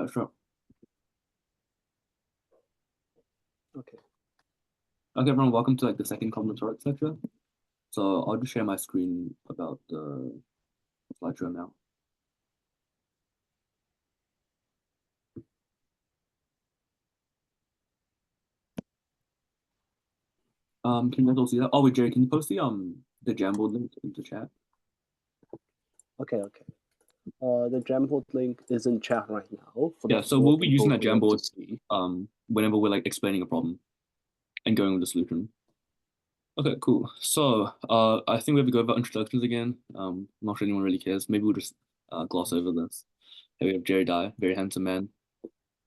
Sure. Okay. Okay, everyone, welcome to the second combinatorics lecture. So I'll just share my screen about the slideshow now. Can you guys all see that? Oh wait, Jerry, can you post the Jamboard link into chat? Okay. The Jamboard link is in chat right now. Yeah, so we'll be using that people Jamboard to see. whenever we're explaining a problem and going with the solution. Okay, cool. So I think we have to go over introductions again. Not sure anyone really cares. Maybe we'll just gloss over this. Here we have Jerry Dye, very handsome man,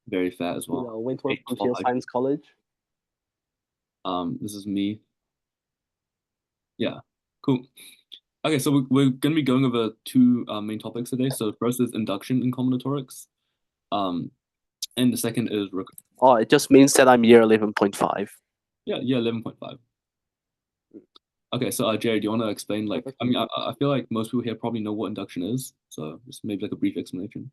very fat as well. Wentworth Computer Science College. This is me. Yeah, cool. Okay, so we're going to be going over two main topics today. So first is induction in combinatorics, and the second is Oh, it just means that I'm year 11.5. yeah 11.5. Okay, so Jerry, do you want to explain I mean I feel like most people here probably know what induction is, so just maybe a brief explanation.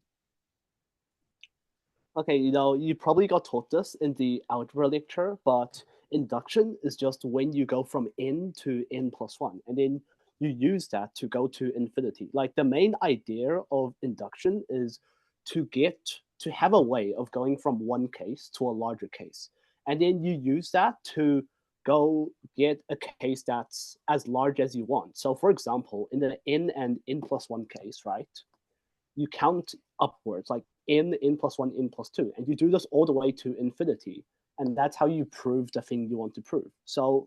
Okay, you probably got taught this in the algebra lecture, but induction is just when you go from n to n+1, and then you use that to go to infinity. Like the main idea of induction is to have a way of going from one case to a larger case. And then you use that to go get a case that's as large as you want. So for example, in the n and n+1 case, right? You count upwards, like n+1, n+2, and you do this all the way to infinity. And that's how you prove the thing you want to prove. So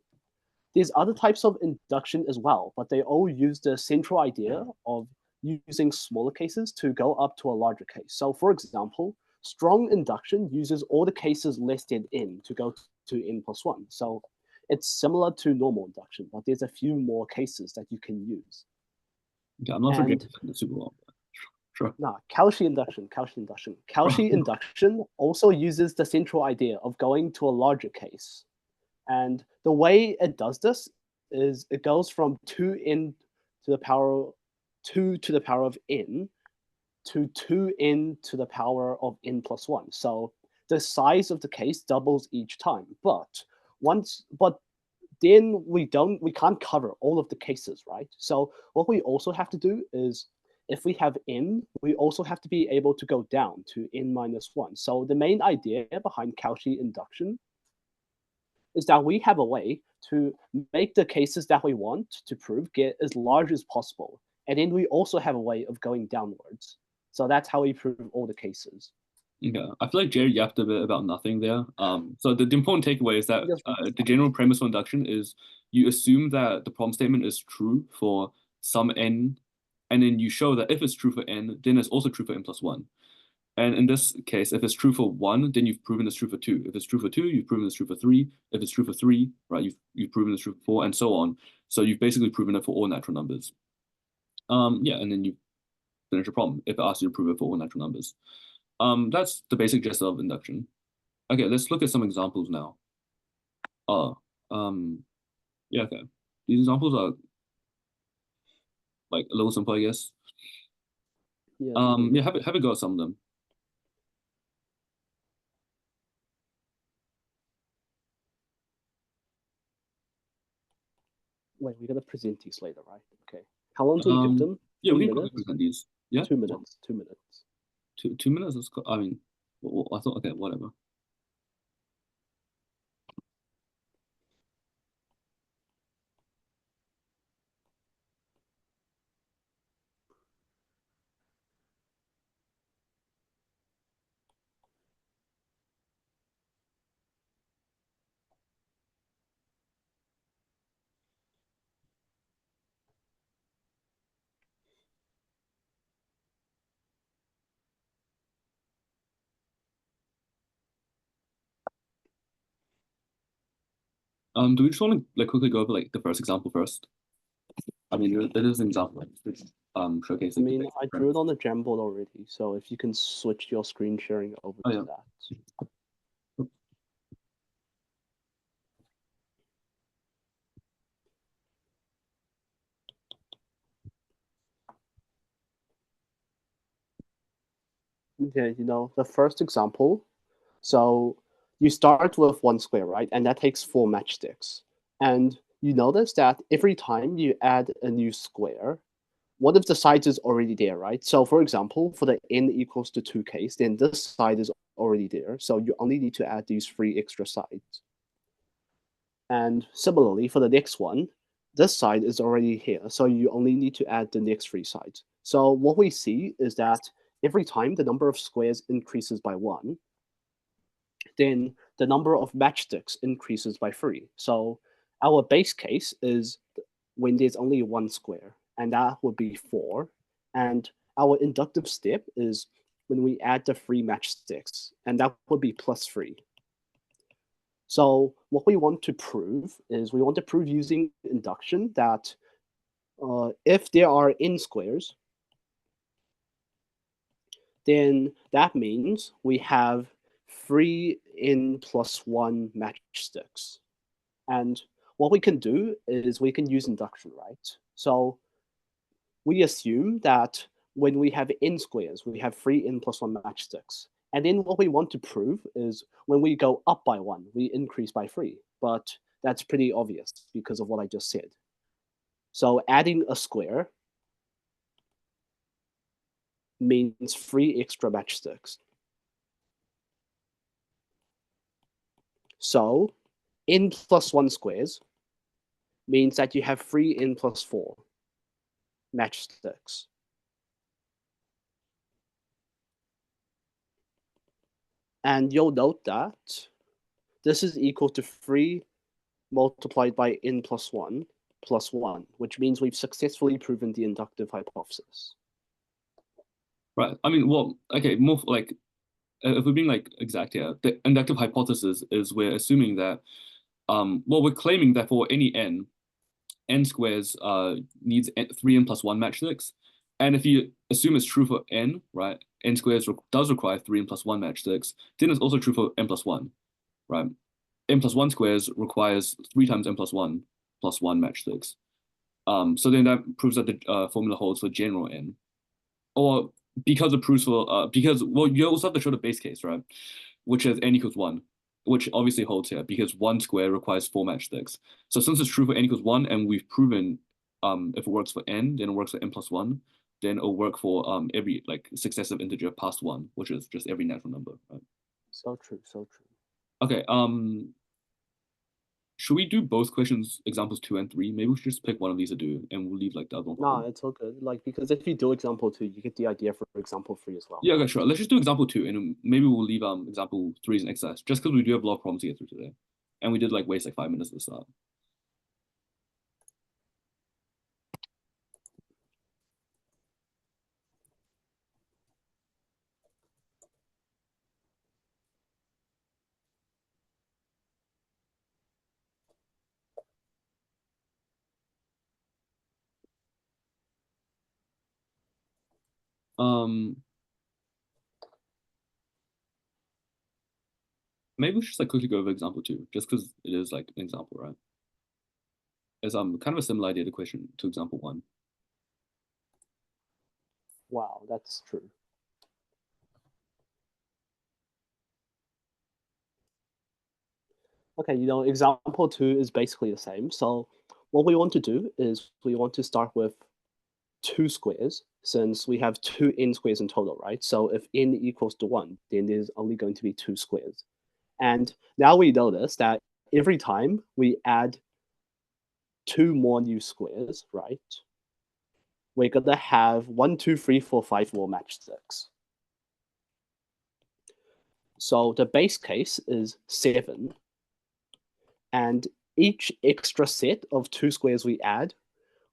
there's other types of induction as well, but they all use the central idea of using smaller cases to go up to a larger case. So for example, strong induction uses all the cases less than n to go to n+1. So it's similar to normal induction, but there's a few more cases that you can use. Yeah, I'm not sure James is super well. Sure. No, Cauchy induction. Cauchy induction also uses the central idea of going to a larger case. And the way it does this is it goes from 2n to the power 2 to the power of n to 2n to the power of n+1. So the size of the case doubles each time. But then we can't cover all of the cases, right? So what we also have to do is, if we have n, we also have to be able to go down to n-1. So the main idea behind Cauchy induction is that we have a way to make the cases that we want to prove get as large as possible. And then we also have a way of going downwards. So that's how we prove all the cases. Yeah, I feel like Jerry yapped a bit about nothing there. So the important takeaway is that the general premise for induction is you assume that the problem statement is true for some n, and then you show that if it's true for n, then it's also true for n+1. And in this case, if it's true for 1, then you've proven it's true for 2. If it's true for 2, you've proven it's true for 3. If it's true for 3, right, you've proven it's true for 4, and so on. So you've basically proven it for all natural numbers. Yeah, and then you finish your problem if it asks you to prove it for all natural numbers. That's the basic gist of induction. Okay, let's look at some examples now. Yeah, okay. These examples are a little simple, I guess. Yeah, have a go at some of them. Wait, we're gonna present these later, right? Okay. How long do we give them? Yeah, we can present these. Yeah. 2 minutes. 2 minutes. 2 minutes? I mean, I thought, okay, whatever. Do we just want to quickly go over the first example first? I mean, there is an example showcasing. I mean, I drew it on the Jamboard already, so if you can switch your screen sharing over to that. Okay, the first example. So you start with one square, right? And that takes 4 matchsticks. And you notice that every time you add a new square, one of the sides is already there, right? So for example, for the n equals to 2 case, then this side is already there. So you only need to add these 3 extra sides. And similarly, for the next one, this side is already here. So you only need to add the next 3 sides. So what we see is that every time the number of squares increases by 1, then the number of matchsticks increases by 3. So our base case is when there's only one square, and that would be 4. And our inductive step is when we add the 3 matchsticks, and that would be plus 3. So what we want to prove is we want to prove using induction that if there are n squares, then that means we have 3n plus 1 matchsticks. And what we can do is we can use induction, right? So we assume that when we have n squares, we have 3n plus 1 matchsticks. And then what we want to prove is when we go up by 1, we increase by 3. But that's pretty obvious because of what I just said. So adding a square means 3 extra matchsticks. So n plus 1 squares means that you have 3n plus 4 matchsticks. And you'll note that this is equal to 3 multiplied by n plus 1 plus 1, which means we've successfully proven the inductive hypothesis. Right. I mean, well, okay, more like if we're being like exact here, the inductive hypothesis is we're assuming that well, we're claiming that for any n squares needs 3n plus 1 matchsticks. And if you assume it's true for n, right, n squares does require 3n plus 1 matchsticks, then it's also true for n plus 1, right? N plus 1 squares requires 3 times n plus 1 matchsticks. So then that proves that the formula holds for general n. Or because it proves for, because, well, you also have to show the base case, right? Which is n equals 1, which obviously holds here because 1 square requires 4 matchsticks. So since it's true for n equals 1 and we've proven if it works for n, then it works for n plus 1, then it'll work for every like successive integer past 1, which is just every natural number, right? So true, so true. Okay, should we do both questions, examples 2 and 3? Maybe we should just pick one of these to do, and we'll leave like the other one. No, it's all good. Like, because if you do example 2, you get the idea for example 3 as well. Yeah, okay, sure. Let's just do example 2, and maybe we'll leave example 3 as an exercise, just because we do have a lot of problems to get through today, and we did like waste like 5 minutes at the start. Maybe we should just like quickly go over example 2, just because it is like an example, right? It's kind of a similar idea to question to example 1. Wow, that's true. Okay, example 2 is basically the same. So what we want to do is we want to start with 2 squares, since we have 2 n squares in total, right? So if n equals to 1, then there's only going to be 2 squares. And now we notice that every time we add 2 more new squares, right, we're going to have 1, 2, 3, 4, 5 more matchsticks. So the base case is 7. And each extra set of 2 squares we add,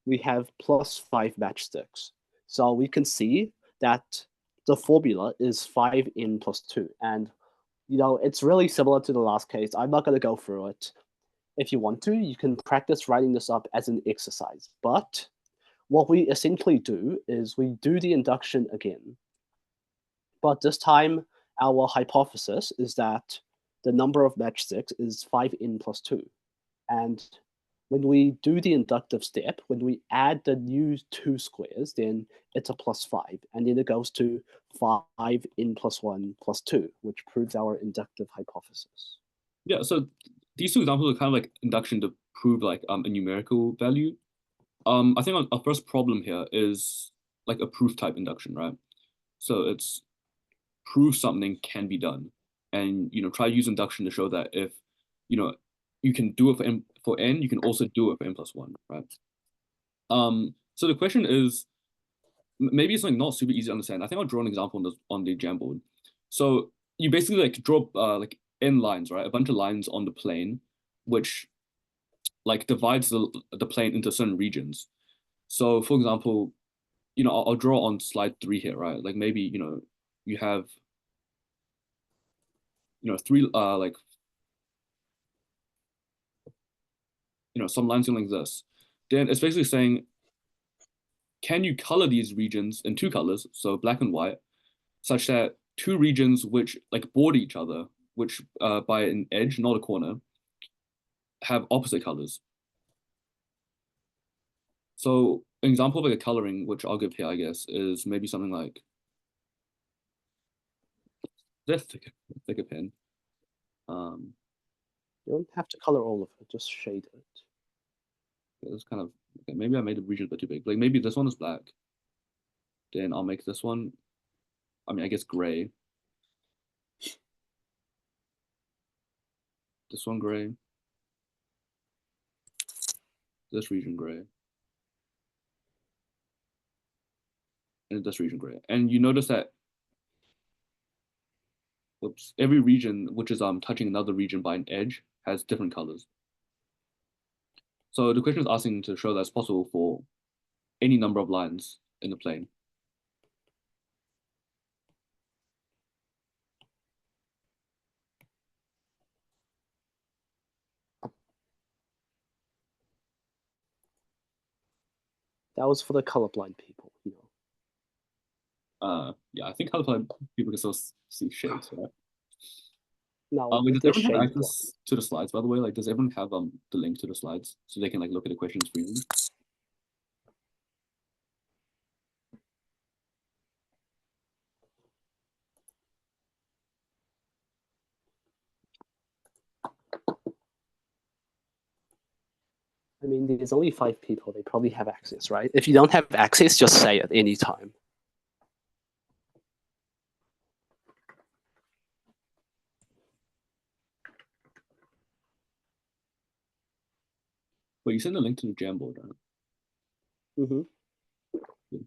we have plus 5 matchsticks. So we can see that the formula is 5n plus 2. And, it's really similar to the last case. I'm not going to go through it. If you want to, you can practice writing this up as an exercise. But what we essentially do is we do the induction again. But this time, our hypothesis is that the number of matchsticks is 5n plus 2. And when we do the inductive step, when we add the new two squares, then it's a +5, and then it goes to 5n plus 1 plus 2, which proves our inductive hypothesis. Yeah, so these two examples are kind of like induction to prove like a numerical value. I think our first problem here is like a proof type induction, right? So it's prove something can be done, and try to use induction to show that if you know you can do it for n, you can also do it for n plus one, right? So the question is, maybe it's like not super easy to understand. I think I'll draw an example on the Jamboard. So you basically like draw like n lines, right? A bunch of lines on the plane, which like divides the plane into certain regions. So for example, I'll draw on slide 3 here, right? Like maybe you have three like some lines going like this. Then it's basically saying, can you color these regions in two colors, so black and white, such that two regions which like border each other, which by an edge, not a corner, have opposite colors. So an example of like a coloring, which I'll give here, I guess, is maybe something like this thicker pen. You don't have to color all of it, just shade it. It's kind of okay, maybe I made the region a bit too big. Like maybe this one is black. Then I'll make this one, I mean, I guess gray. This one gray. This region gray. And this region gray. And you notice that every region which is touching another region by an edge has different colors. So the question is asking to show that's possible for any number of lines in the plane. That was for the colorblind people, Yeah, I think colorblind people can still see shades, right? Now Wait, with does this everyone have shade access to the slides, by the way? Like, does everyone have the link to the slides so they can like look at the questions freely? I mean, there's only 5 people. They probably have access, right? If you don't have access, just say it anytime. But you send the link to the Jamboard, right? Mm-hmm. Yeah.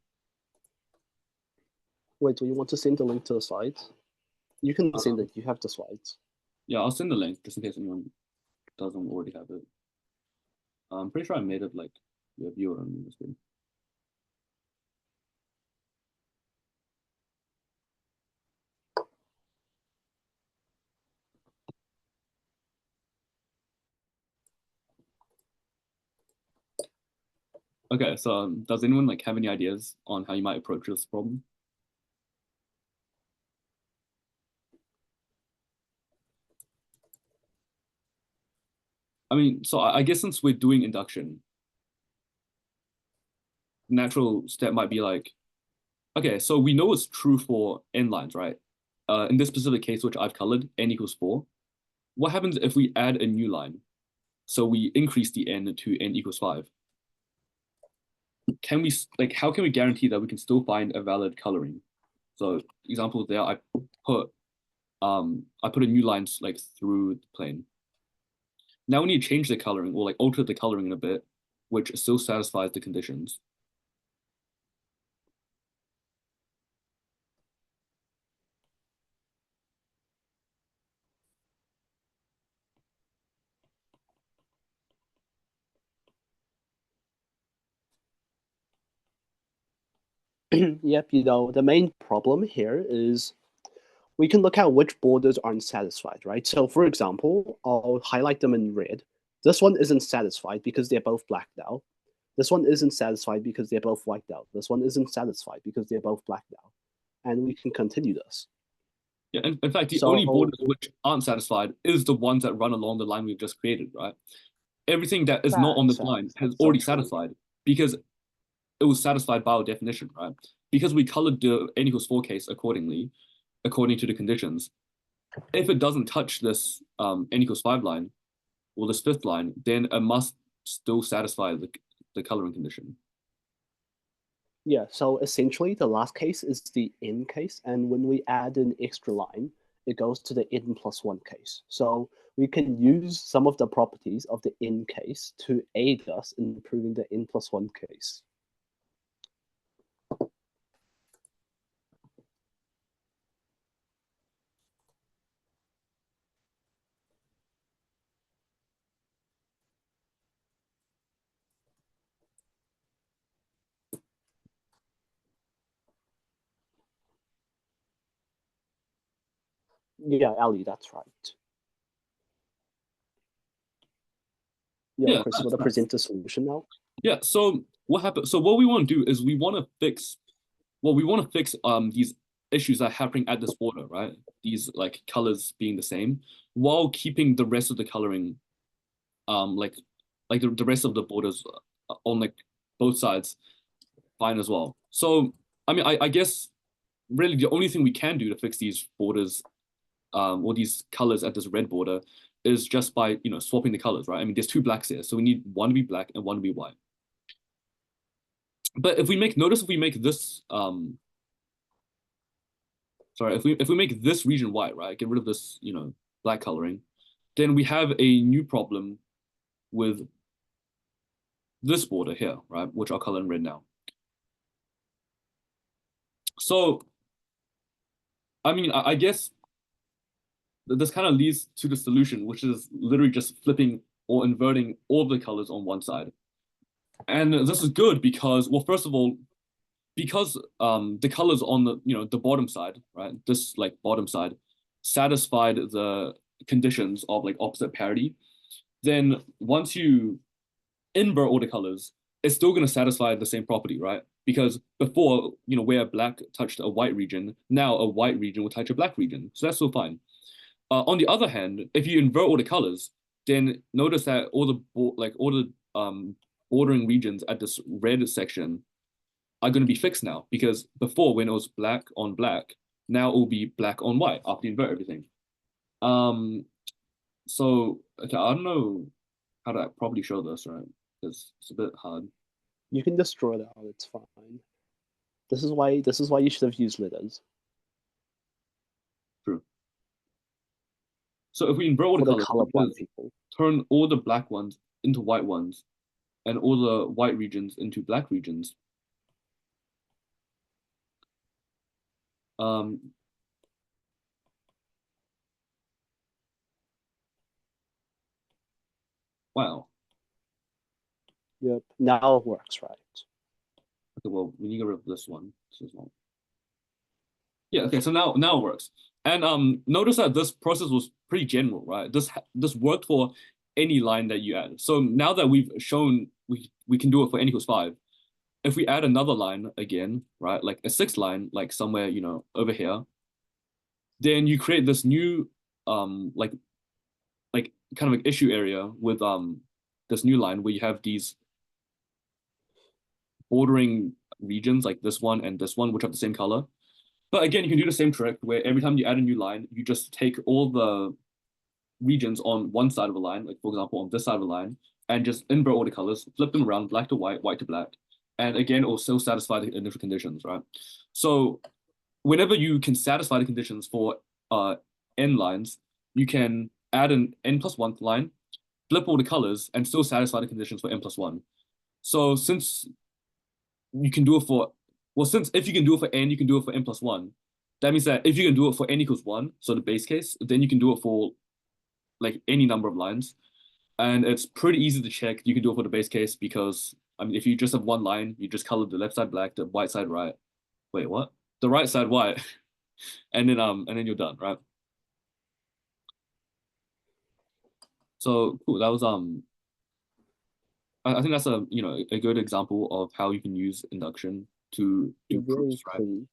Wait, do you want to send the link to the slides? You can send it. You have the slides. Yeah, I'll send the link just in case anyone doesn't already have it. I'm pretty sure I made it like a viewer on this screen. Okay, so does anyone like have any ideas on how you might approach this problem? I mean, so I guess since we're doing induction, natural step might be like, okay, so we know it's true for n lines, right? In this specific case, which I've colored, n equals 4. What happens if we add a new line? So we increase the n to n equals 5. Can we like how can we guarantee that we can still find a valid coloring? So example there, put I put a new line like through the plane. Now we need to change the coloring or like alter the coloring in a bit, which still satisfies the conditions. Yep, the main problem here is we can look at which borders aren't satisfied, right? So for example, I'll highlight them in red. This one isn't satisfied because they're both black now. This one isn't satisfied because they're both white now. This one isn't satisfied because they're both black now. And we can continue this. Yeah, in fact, the only So borders which aren't satisfied is the ones that run along the line we've just created, right? everything that is not on Facts, this line facts. has That's so already true. satisfied because it was satisfied by our definition, right? Because we colored the n equals 4 case accordingly, according to the conditions. If it doesn't touch this n equals 5 line or this fifth line, then it must still satisfy the coloring condition. Yeah, so essentially the last case is the n case, and when we add an extra line, it goes to the n plus 1 case. So we can use some of the properties of the n case to aid us in improving the n plus 1 case. Yeah, Ali, that's right. Yo, Yeah, Chris, you want to present the solution now? yeah. So what happened? So what we want to do is we want to fix these issues that are happening at this border, right? These like colors being the same while keeping the rest of the coloring like the rest of the borders on like both sides fine as well. So I mean I guess really the only thing we can do to fix these borders or these colors at this red border is just by swapping the colors, right? I mean there's two blacks here, so we need one to be black and one to be white. But if we make notice if we make this sorry, if we make this region white, right, get rid of this, black coloring, then we have a new problem with this border here, right, which I'll color in red now. So, I mean, I guess this kind of leads to the solution, which is literally just flipping or inverting all of the colors on one side. And this is good because, well, first of all, because the colors on the bottom side, right, this like bottom side, satisfied the conditions of like opposite parity, then once you invert all the colors, it's still going to satisfy the same property, right? Because before, where black touched a white region, now a white region will touch a black region. So that's still fine. On the other hand, if you invert all the colors, then notice that all the bordering regions at this red section are going to be fixed now because before when it was black on black, now it will be black on white after you invert everything. Um, so okay, I don't know how to probably show this, right? Because it's a bit hard. You can destroy that. It's fine. This is why you should have used letters True. So if we invert all the for the colors, we colorblind just people. turn all the black ones into white ones and all the white regions into black regions. Um, wow. Yep. Now it works, right? Okay, well, we need to get rid of this one. This is one. Yeah, okay, so now it works. And notice that this process was pretty general, right? This worked for any line that you add. So now that we've shown we can do it for n equals 5, if we add another line again, right, like a sixth line, like somewhere, over here, then you create this new like kind of like issue area with this new line where you have these bordering regions like this one and this one, which have the same color. But again, you can do the same trick where every time you add a new line, you just take all the regions on one side of a line, like for example, on this side of a line, and just invert all the colors, flip them around, black to white, white to black. And again, it will still satisfy the initial conditions, right? So whenever you can satisfy the conditions for n lines, you can add an n plus one line, flip all the colors, and still satisfy the conditions for n plus one. So since you can do it for, well, since if you can do it for n, you can do it for n plus one. That means that if you can do it for n equals one, so the base case, then you can do it for like any number of lines. And it's pretty easy to check. You can do it for the base case because I mean, if you just have one line, you just color the left side black, the white side right. Wait, what? The right side white, and then you're done, right? So cool. That was I think that's a good example of how you can use induction to do You're very proofs, right? clean.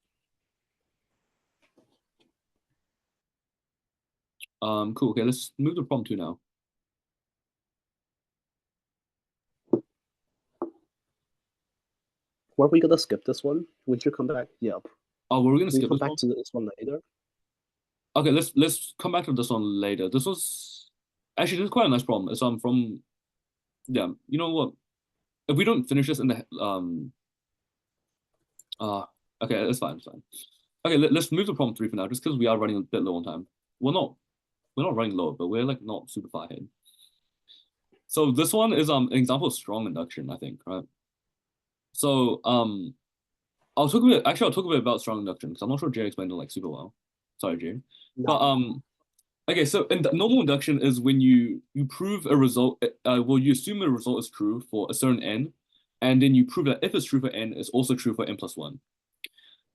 Cool. Okay, let's move to problem two now. Were we gonna skip this one? We should come back. Yep. Oh, we're gonna We skip come this back one. to this one later. Okay, let's come back to this one later. This was actually this is quite a nice problem. It's from yeah. You know what? If we don't finish this in the uh okay, it's fine, it's fine. Okay, let's move to problem three for now, just because we are running a bit low on time. We're not running low, but we're like not super far ahead. So this one is an example of strong induction, I think, right? So I'll talk a bit about strong induction because I'm not sure Jay explained it like super well. Sorry, Jay. But No. okay, so normal induction is when you prove a result. Well, you assume a result is true for a certain n, and then you prove that if it's true for n, it's also true for n plus one.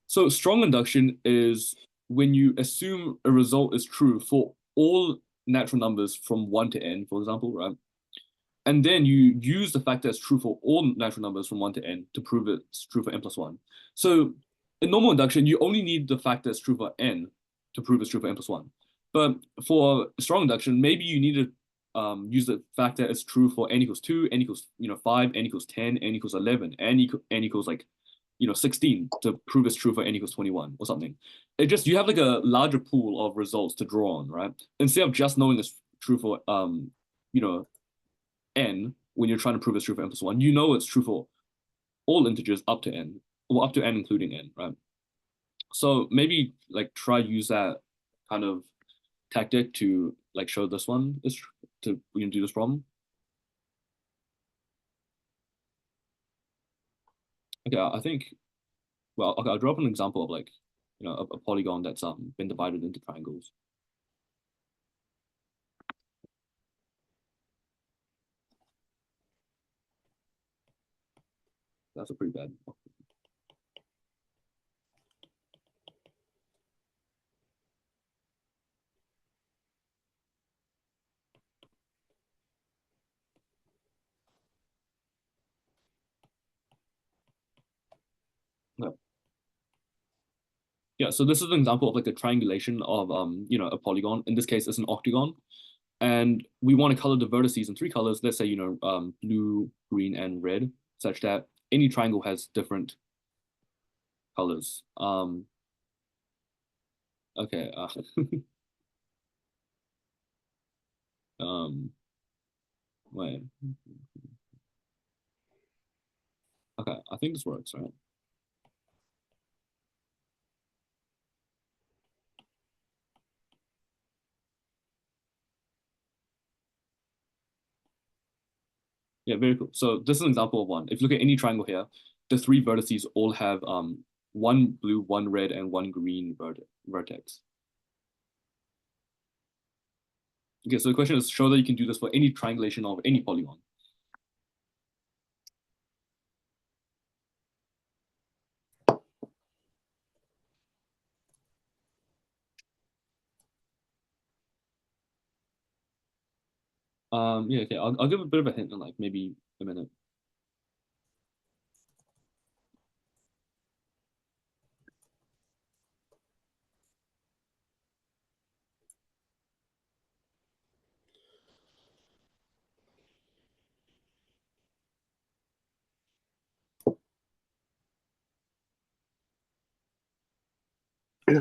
So strong induction is when you assume a result is true for all natural numbers from one to n, for example, right? And then you use the fact that it's true for all natural numbers from 1 to n to prove it's true for n plus 1. So in normal induction, you only need the fact that it's true for n to prove it's true for n plus 1. But for strong induction, maybe you need to use the fact that it's true for n equals 2, n equals 5, n equals 10, n equals 11, n equals like 16 to prove it's true for n equals 21 or something. It just you have like a larger pool of results to draw on, right? Instead of just knowing it's true for you know n when you're trying to prove it's true for n plus 1, you know it's true for all integers up to n, or up to n including n, right? So maybe like try use that kind of tactic to like show this one is to we can do this problem. Okay, I think well, okay, I'll draw up an example of like a polygon that's been divided into triangles. That's a pretty bad. Okay. Yeah, so this is an example of like a triangulation of a polygon. In this case, it's an octagon. And we want to color the vertices in three colors. Let's say, blue, green, and red, such that any triangle has different colors. Okay. Um, wait. Okay, I think this works, right? Yeah, very cool. So this is an example of one. If you look at any triangle here, the three vertices all have one blue, one red, and one green vertex. Okay, so the question is show that you can do this for any triangulation of any polygon. Yeah, okay, I'll give a bit of a hint in like maybe a minute.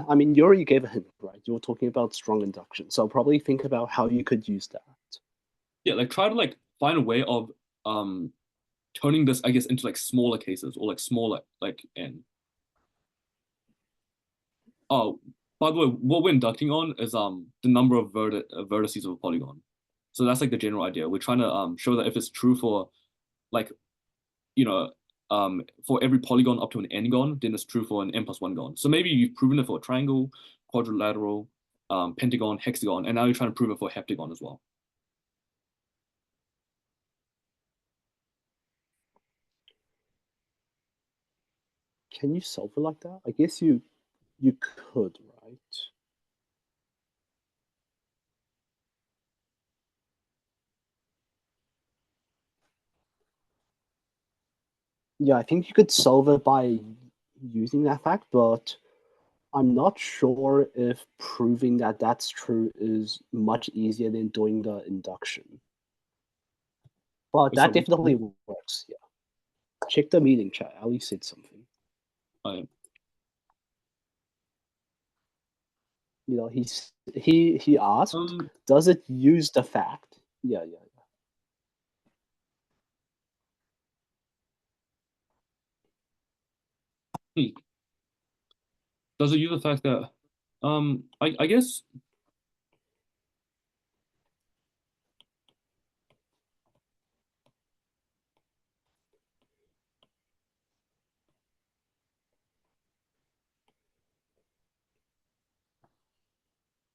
I mean, you already gave a hint, right? You were talking about strong induction, so probably think about how you could use that. Yeah, like try to like find a way of um turning this, I guess, into like smaller cases or like smaller like n. Oh, by the way, what we're inducting on is the number of vertices of a polygon. So that's like the general idea. We're trying to show that if it's true for like you know for every polygon up to an n-gon, then it's true for an n plus one gon. So maybe you've proven it for a triangle, quadrilateral, pentagon, hexagon, and now you're trying to prove it for a heptagon as well. Can you solve it like that? I guess you could, right? Yeah, I think you could solve it by using that fact, but I'm not sure if proving that that's true is much easier than doing the induction. But that So definitely works, yeah. Check the meeting chat. Ali said something. I You know, he asked, um does it use the fact? Yeah, yeah. hmm. Does it use the fact that I guess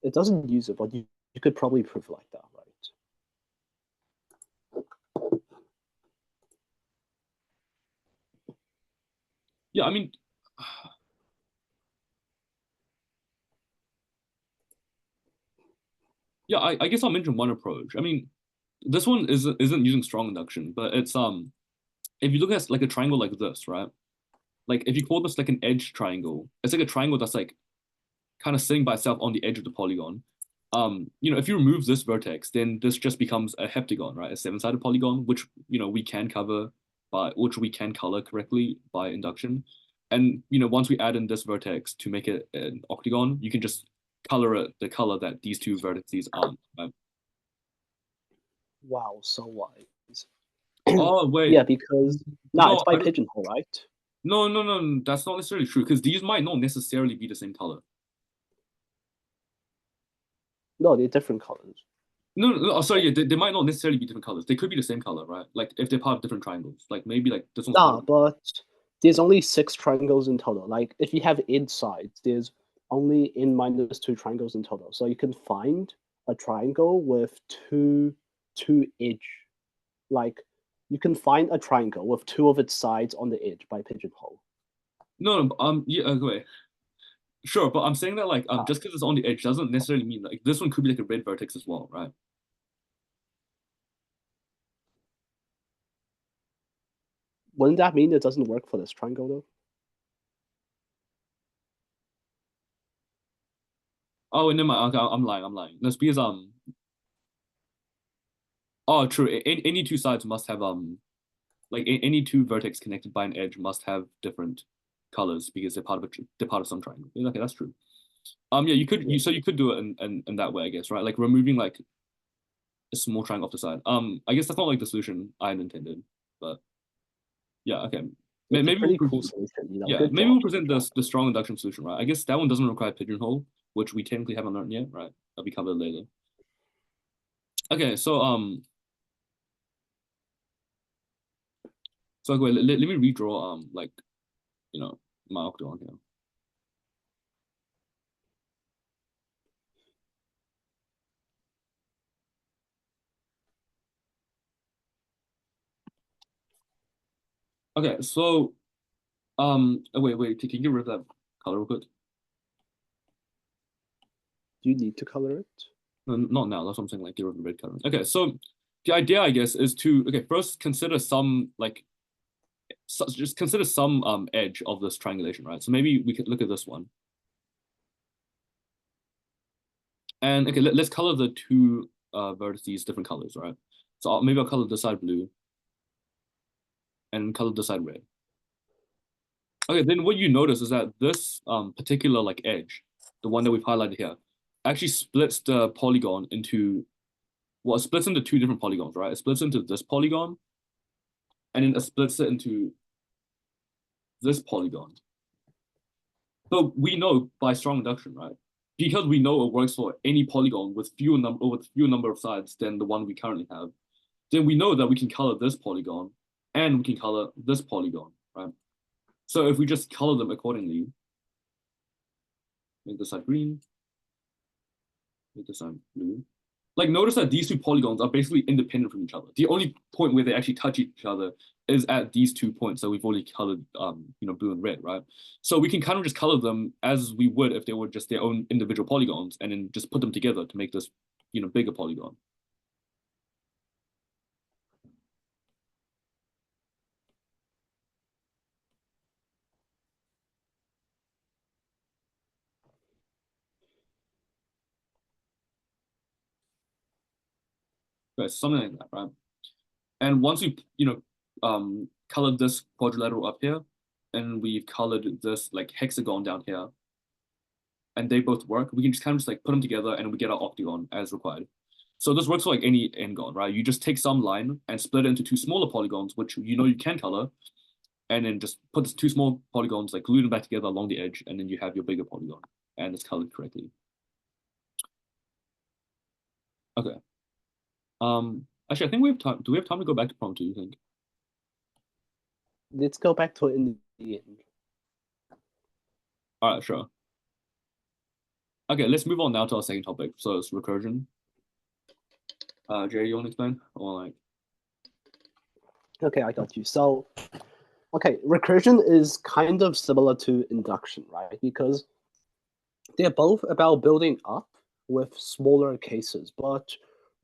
It doesn't use it, but you could probably prove like that, right? yeah, I mean yeah, I guess I'll mention one approach. I mean, this one isn't using strong induction, but it's if you look at like a triangle like this, right? Like if you call this like an edge triangle, it's like a triangle that's like kind of sitting by itself on the edge of the polygon. If you remove this vertex, then this just becomes a heptagon, right? A seven-sided polygon, which we can cover by which we can color correctly by induction. And once we add in this vertex to make it an octagon, you can just color it the color that these two vertices aren't, right? Wow, so wise. Oh wait, Yeah, because it's no, by I don't. pigeonhole, right? No, no, no, that's not necessarily true because these might not necessarily be the same color. No, they're different colors. No, no, no, oh, sorry, yeah, they might not necessarily be different colors. They could be the same color, right? Like if they're part of different triangles. Like maybe like this one's part Nah, of. but there's only 6 triangles in total. Like if you have n sides, there's only n-2 triangles in total. So you can find a triangle with two edge. Like you can find a triangle with two of its sides on the edge by pigeonhole. No, no, yeah, okay, sure, but I'm saying that like Ah, just because it's on the edge doesn't necessarily mean like this one could be like a red vertex as well, right? wouldn't that mean it doesn't work for this triangle though? Oh, and never mind. Okay, I'm lying. I'm lying. That's because Oh, true. Any two sides must have like any two vertex connected by an edge must have different colors because they're part of some triangle. Yeah, okay, that's true. Yeah, Yeah. you could do it in that way, I guess, right? Like removing like a small triangle off the side. I guess that's not like the solution I had intended, but yeah, okay. It's a Maybe we'll pretty cool solution, yeah, Good maybe job, we'll good present job. the strong induction solution, right? I guess that one doesn't require pigeonhole, which we technically haven't learned yet, right? That'll be covered later. Okay, so okay, let me redraw like you know my octagon here. Okay, so wait, can you get rid of that color real quick? Do you need to color it? No, not now. That's what I'm saying. Like get rid of the red color. Okay, so the idea, I guess, is to first consider some like just consider some edge of this triangulation, right? So maybe we could look at this one. And okay, let's color the two vertices different colors, right? So maybe I'll color this side blue and color this side red. Okay, then what you notice is that this particular like edge, the one that we've highlighted here, actually splits the polygon into well, it splits into two different polygons, right? It splits into this polygon and then it splits it into this polygon. So we know by strong induction, right? Because we know it works for any polygon with fewer number of sides than the one we currently have, then we know that we can color this polygon and we can color this polygon, right? So if we just color them accordingly, make this side green, make this side blue. Like notice that these two polygons are basically independent from each other. The only point where they actually touch each other is at these 2 points that we've already colored blue and red, right? So we can kind of just color them as we would if they were just their own individual polygons and then just put them together to make this bigger polygon. Right, something like that, right? And once we colored this quadrilateral up here, and we've colored this like hexagon down here, and they both work, we can just kind of just like put them together and we get our octagon as required. So this works for like any n-gon, right? You just take some line and split it into two smaller polygons, which you know you can color, and then just put the two small polygons, like glue them back together along the edge, and then you have your bigger polygon, and it's colored correctly. Okay. Actually, I think we have time. Do we have time to go back to problem 2, you think? Let's go back to it in the end. All right, sure. Okay, let's move on now to our second topic. So it's recursion. Jerry, you want to explain? Or like, Okay, I got you. So, okay, recursion is kind of similar to induction, right? Because they're both about building up with smaller cases, but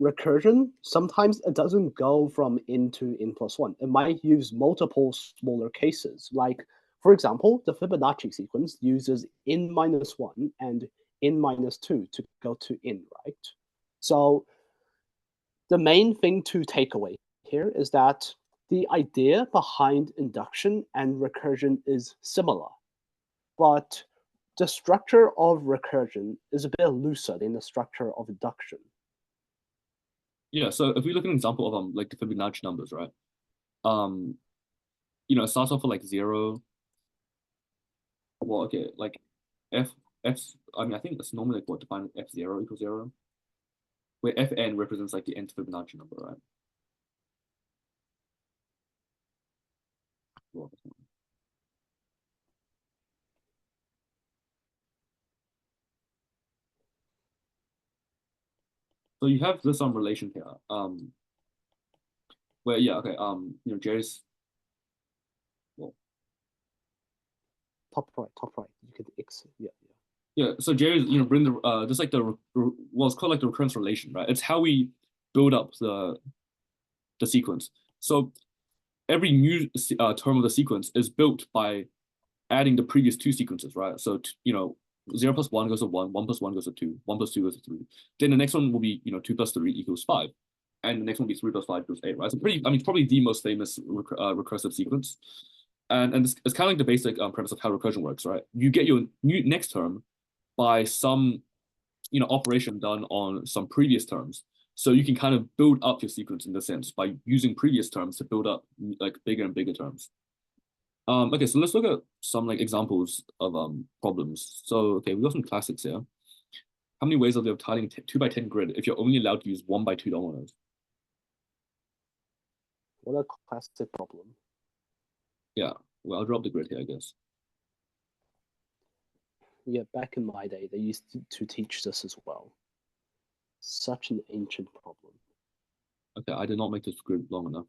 recursion, sometimes it doesn't go from n to n plus 1. It might use multiple smaller cases. Like, for example, the Fibonacci sequence uses n minus 1 and n minus 2 to go to n, right? So the main thing to take away here is that the idea behind induction and recursion is similar, but the structure of recursion is a bit looser than the structure of induction. yeah, so if we look at an example of like the Fibonacci numbers, right? It starts off with like 0. Well, okay, like I mean, I think that's normally like what define f0 equals 0, where fn represents like the nth Fibonacci number, right? Well, so you have this relation here, where yeah, okay, Jerry's, well, Top right. You could X, yeah. yeah. So Jerry's, bring the just like well, it's called like the recurrence relation, right? It's how we build up the sequence. So every new term of the sequence is built by adding the previous two sequences, right? So 0 plus 1 goes to 1, 1 plus 1 goes to 2, 1 plus 2 goes to 3. Then the next one will be 2 plus 3 equals 5, and the next one will be 3 plus 5 equals 8, right? So it's probably the most famous recursive sequence, and it's kind of like the basic premise of how recursion works, right? You get your new next term by some operation done on some previous terms. So you can kind of build up your sequence in the sense by using previous terms to build up like bigger and bigger terms. Okay, so let's look at some like examples of problems. So okay, we got some classics here. How many ways are there of tiling a 2 by 10 grid if you're only allowed to use 1 by 2 dominoes? What a classic problem. Yeah, well, I'll drop the grid here, I guess. Yeah, back in my day, they used to teach this as well. Such an ancient problem. Okay, I did not make this grid long enough.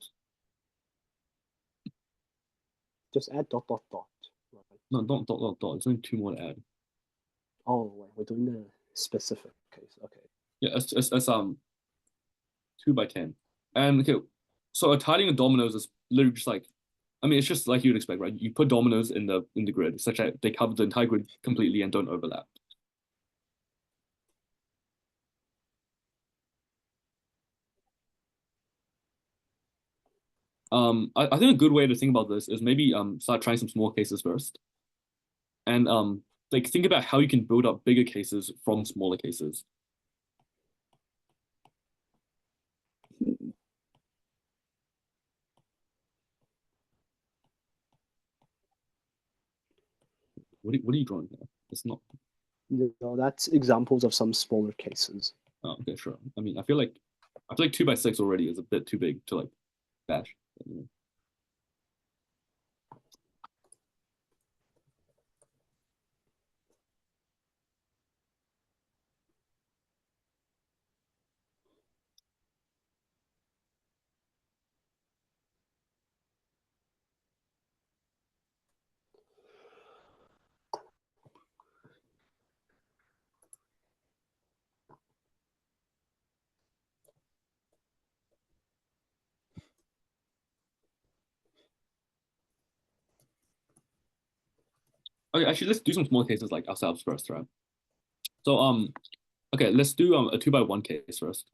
Just add dot, dot, dot. Right? No, don't dot, dot, dot. There's only 2 more to add. Oh, wait, we're doing the specific case. Okay. Yeah, it's 2 by 10. And okay, so a tiling of dominoes is literally just like, I mean, it's just like you'd expect, right? You put dominoes in the grid such that they cover the entire grid completely and don't overlap. I think a good way to think about this is maybe start trying some small cases first, and like think about how you can build up bigger cases from smaller cases. What are you drawing here? It's not. No, that's examples of some smaller cases. Oh, okay, sure. I mean, I feel like 2 by 6 already is a bit too big to like bash. Okay, actually, let's do some small cases like ourselves first, right? So okay, let's do a 2 by 1 case first.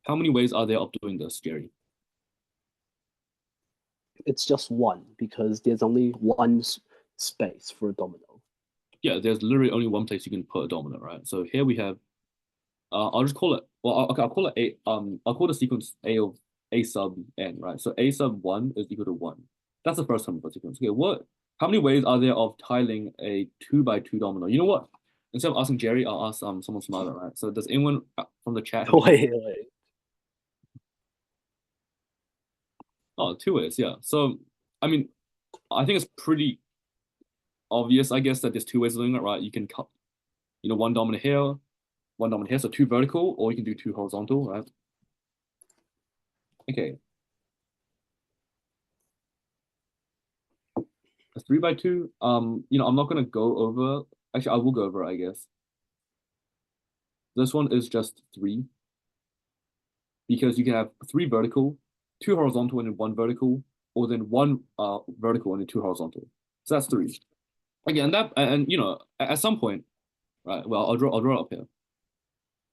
How many ways are there of doing this, Jerry? it's just one because there's only one space for a domino. Yeah, there's literally only one place you can put a domino, right? So here we have, I'll just call it, well, okay, I'll call it I'll call the sequence A of A sub n, right? So A sub 1 is equal to 1. That's the first time for sequence. Okay, how many ways are there of tiling a 2 by 2 domino? You know what? Instead of asking Jerry, I'll ask someone smarter, right? So does anyone from the chat have Wait. Oh, 2 ways, yeah. So, I mean, I think it's pretty obvious, I guess, that there's 2 ways of doing it, right? You can cut, one dominant here, one dominant here, so 2 vertical, or you can do 2 horizontal, right? Okay. A 3 by 2. I'm not gonna go over. Actually, I will go over, I guess. This one is just 3 because you can have 3 vertical, 2 horizontal, and then 1 vertical, or then 1 vertical and then 2 horizontal. So that's 3. Again, at some point, right? Well, I'll draw it up here. At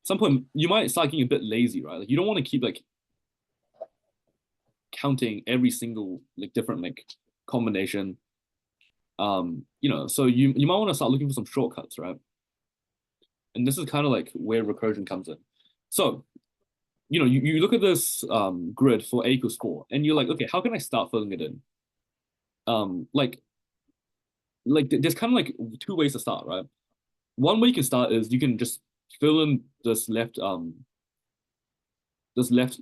some point you might start getting a bit lazy, right? Like you don't want to keep like counting every single like different like combination. So you might want to start looking for some shortcuts, right? And this is kind of like where recursion comes in. So, you look at this grid for a equals 4, and you're like, okay, how can I start filling it in? Like there's kind of like 2 ways to start, right? One way you can start is you can just fill in this left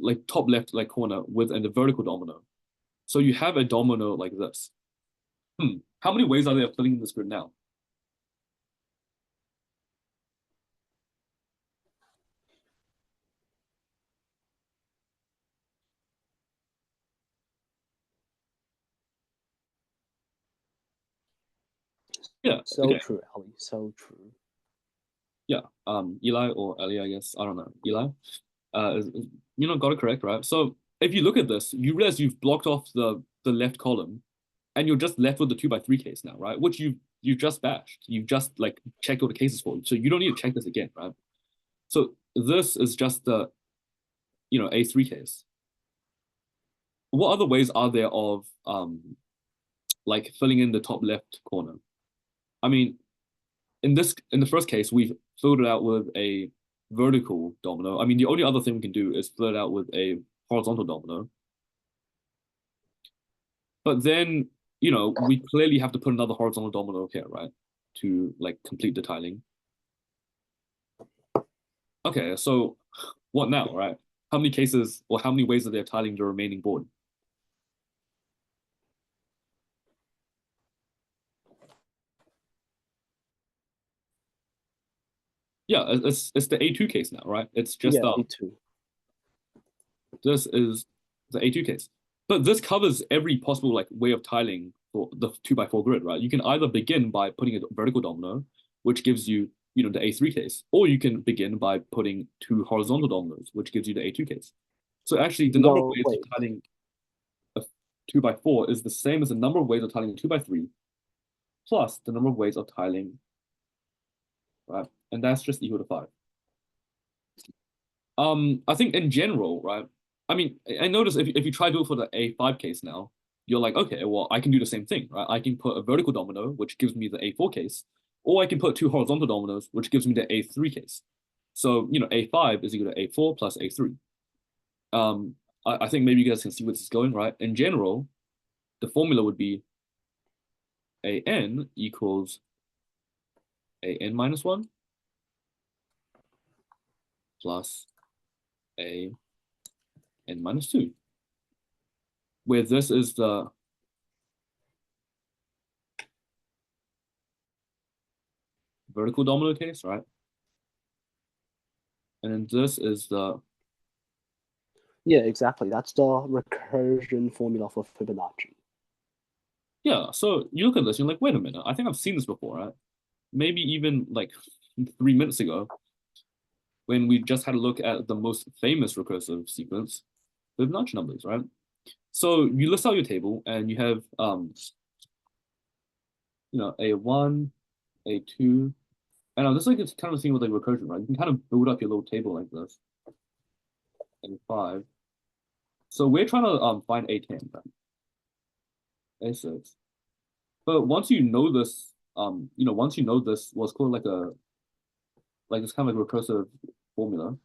like top left like corner with the vertical domino. So you have a domino like this. How many ways are there of filling in this grid now? Yeah. So Okay. true, Ali. So true. Yeah. Eli or Ellie, I guess. I don't know. Eli. Got it correct, right? So if you look at this, you realize you've blocked off the left column, and you're just left with the 2 by 3 case now, right? Which you've just bashed. You've just like checked all the cases for. So you don't need to check this again, right? So this is just the A3 case. What other ways are there of like filling in the top left corner? I mean, in the first case, we've filled it out with a vertical domino. I mean, the only other thing we can do is fill it out with a horizontal domino. But then, we clearly have to put another horizontal domino here, right? To like complete the tiling. Okay, so what now, right? How many cases or how many ways are there tiling the remaining board? Yeah, it's the A2 case now, right? It's just Yeah, me too. this is the A2 case. But this covers every possible like way of tiling for the 2 by 4 grid, right? You can either begin by putting a vertical domino, which gives you, the A3 case, or you can begin by putting 2 horizontal dominoes, which gives you the A2 case. So actually, the number of No, ways of wait. tiling a 2 by 4 is the same as the number of ways of tiling a 2 by 3 plus the number of ways of tiling, right? And that's just equal to 5. I think in general, right? I mean, I notice if you try to do it for the A5 case now, you're like, okay, well, I can do the same thing, right? I can put a vertical domino, which gives me the A4 case, or I can put 2 horizontal dominoes, which gives me the A3 case. So, A5 is equal to A4 plus A3. I think maybe you guys can see where this is going, right? In general, the formula would be AN equals AN minus 1 plus AN minus 2, where this is the vertical domino case, right? And then this is the Yeah, exactly. That's the recursion formula for Fibonacci. yeah. So you look at this, you're like, wait a minute, I think I've seen this before, right? Maybe even like 3 minutes ago when we just had a look at the most famous recursive sequence, Fibonacci numbers, right? So you list out your table and you have A1, A2. And this is like it's kind of a thing with like recursion, right? You can kind of build up your little table like this. A5. So we're trying to find A10, right? A6. But once you know this, once you know this, what's called like this kind of like recursive formula,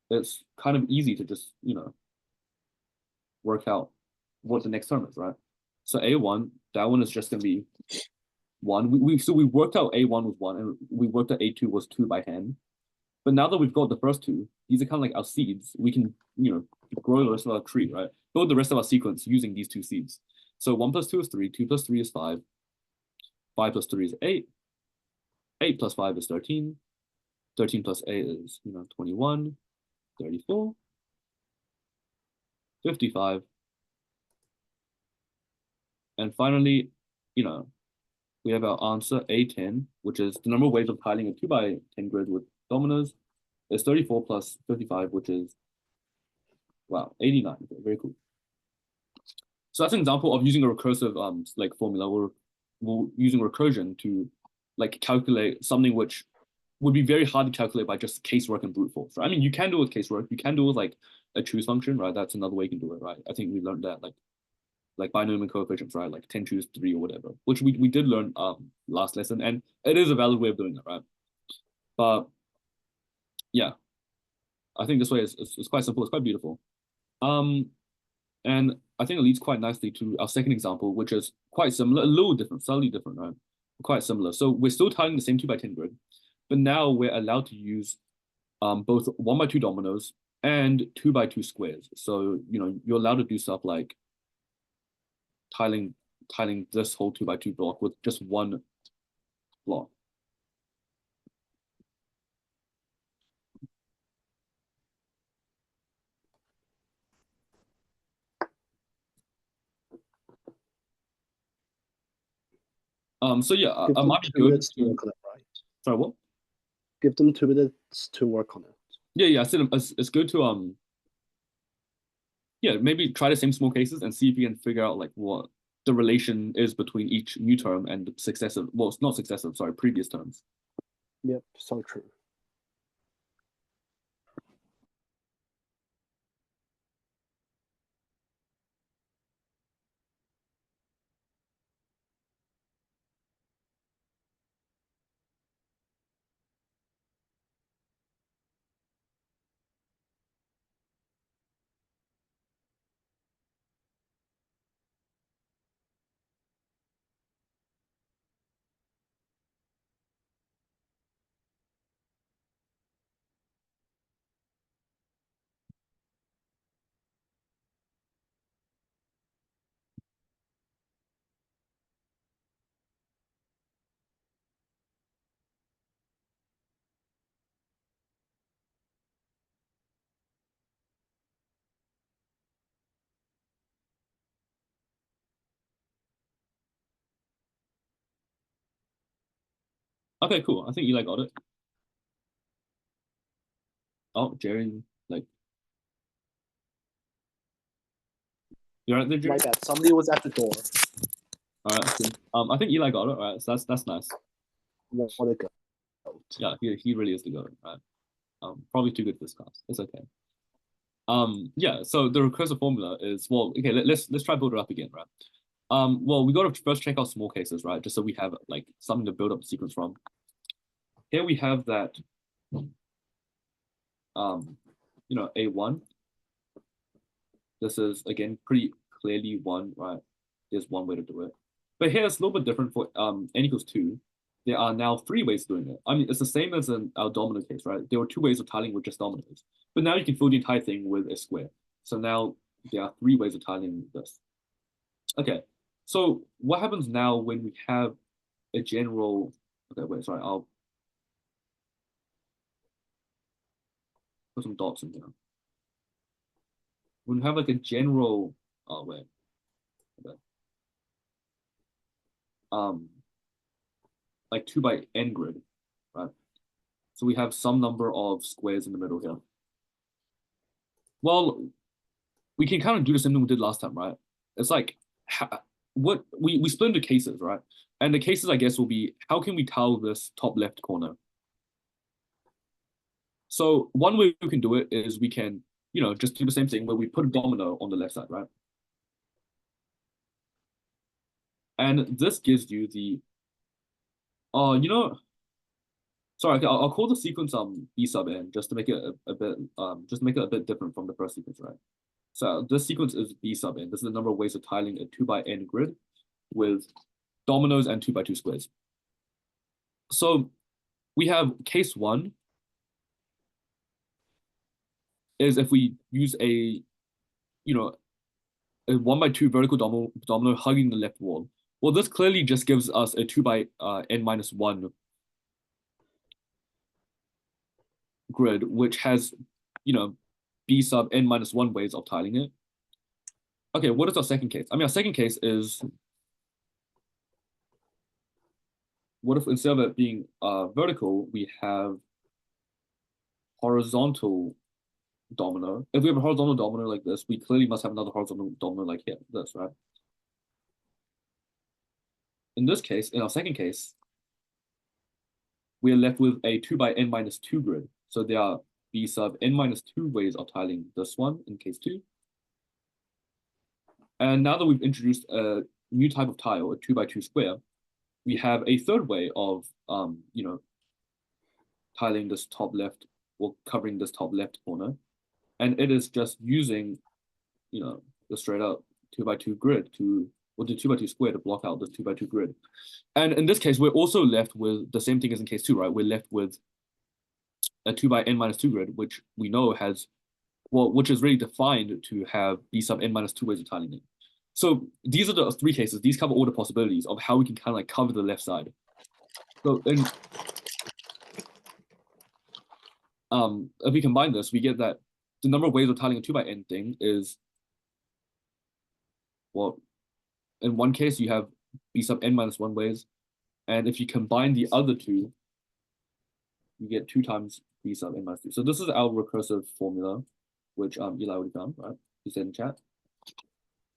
it's kind of easy to just, work out what the next term is, right? So A1, that one is just gonna be one. We worked out A1 was one, and we worked out A2 was two by hand. But now that we've got the first two, these are kind of like our seeds. We can, grow the rest of our tree, right? Build the rest of our sequence using these two seeds. So 1 + 2 is 3, 2 + 3 is 5, 5 + 3 is 8, 8 + 5 is 13, 13 + 8 is, 21, 34, 55. And finally, you know, we have our answer A10, which is the number of ways of tiling a 2 by 10 grid with dominoes. It's 34 plus 55, which is, wow, 89. Very cool. So that's an example of using a recursive like formula. We're using recursion to like calculate something which would be very hard to calculate by just casework and brute force. Right? I mean, you can do it with casework. You can do it with like a choose function, right? That's another way you can do it, right? I think we learned that like binomial coefficients, right? Like 10 choose 3 or whatever, which we did learn last lesson, and it is a valid way of doing it, right? But yeah, I think this way is quite simple. It's quite beautiful. And I think it leads quite nicely to our second example, which is quite similar, a little different, slightly different, right? Quite similar. So we're still tiling the same 2 by 10 grid, but now we're allowed to use both 1 by 2 dominoes and 2 by 2 squares. So, you're allowed to do stuff like tiling this whole 2 by 2 block with just one block. So yeah, I might be good to work on it, right? Sorry, what? Give them 2 minutes to work on it. Yeah. I said it's good to maybe try the same small cases and see if you can figure out like what the relation is between each new term and successive. Well, it's not successive, sorry, previous terms. Yep, so true. Okay, cool. I think Eli got it. Oh, Jerry, like, you're right there, Jerry? My bad. Somebody was at the door. All right, cool. I think Eli got it. All right, so that's nice. What a goat. Yeah, he really is the goat, right? Probably too good for this class. It's okay. Yeah. So the recursive formula is, well, okay. Let's try build it up again, right? Well, we got to first check out small cases, right? Just so we have like something to build up the sequence from. Here we have that, A1. This is again pretty clearly one, right? There's one way to do it. But here it's a little bit different for n equals 2. There are now 3 ways of doing it. I mean, it's the same as in our domino case, right? There were 2 ways of tiling with just dominoes. But now you can fill the entire thing with a square. So now there are 3 ways of tiling this. Okay, so what happens now when we have a general, okay, wait, sorry, I'll put some dots in here. When we have like a general, oh wait, okay. Like 2 by n grid, right? So we have some number of squares in the middle here. Well, we can kind of do the same thing we did last time, right? It's like what we split into cases, right? And the cases, I guess, will be how can we tile this top left corner? So one way we can do it is we can just do the same thing where we put a domino on the left side, right? And this gives you the, uh, you know, sorry, okay, I'll call the sequence B sub n just to make it a bit just to make it a bit different from the first sequence, right? So this sequence is B sub n. This is the number of ways of tiling a 2x(n) grid with dominoes and 2x2 squares. So we have case one is if we use a, a 1x2 vertical domino hugging the left wall. Well, this clearly just gives us a 2x(n minus 1) grid, which has, B sub n minus 1 ways of tiling it. Okay, what is our second case? I mean, our second case is, what if instead of it being vertical, we have horizontal domino? If we have a horizontal domino like this, we clearly must have another horizontal domino like here, this, right? In this case, in our second case, we are left with a 2x(n minus 2) grid. So there are B sub n minus 2 ways of tiling this one in case two. And now that we've introduced a new type of tile, a 2x2 square, we have a third way of, tiling this top left or covering this top left corner. And it is just using, the straight up 2x2 grid or the 2x2 square to block out this 2x2 grid. And in this case, we're also left with the same thing as in case two, right? We're left with a 2x(n minus 2) grid, which we know has, which is really defined to have B sub n minus 2 ways of tiling it. So these are the three cases. These cover all the possibilities of how we can kind of like cover the left side. So if we combine this, we get that the number of ways of tiling a 2x(n) thing is, well, in one case you have B sub n minus 1 ways, and if you combine the other two, you get 2 times B sub n minus 2. So this is our recursive formula, which Eli already found, right? He said in chat.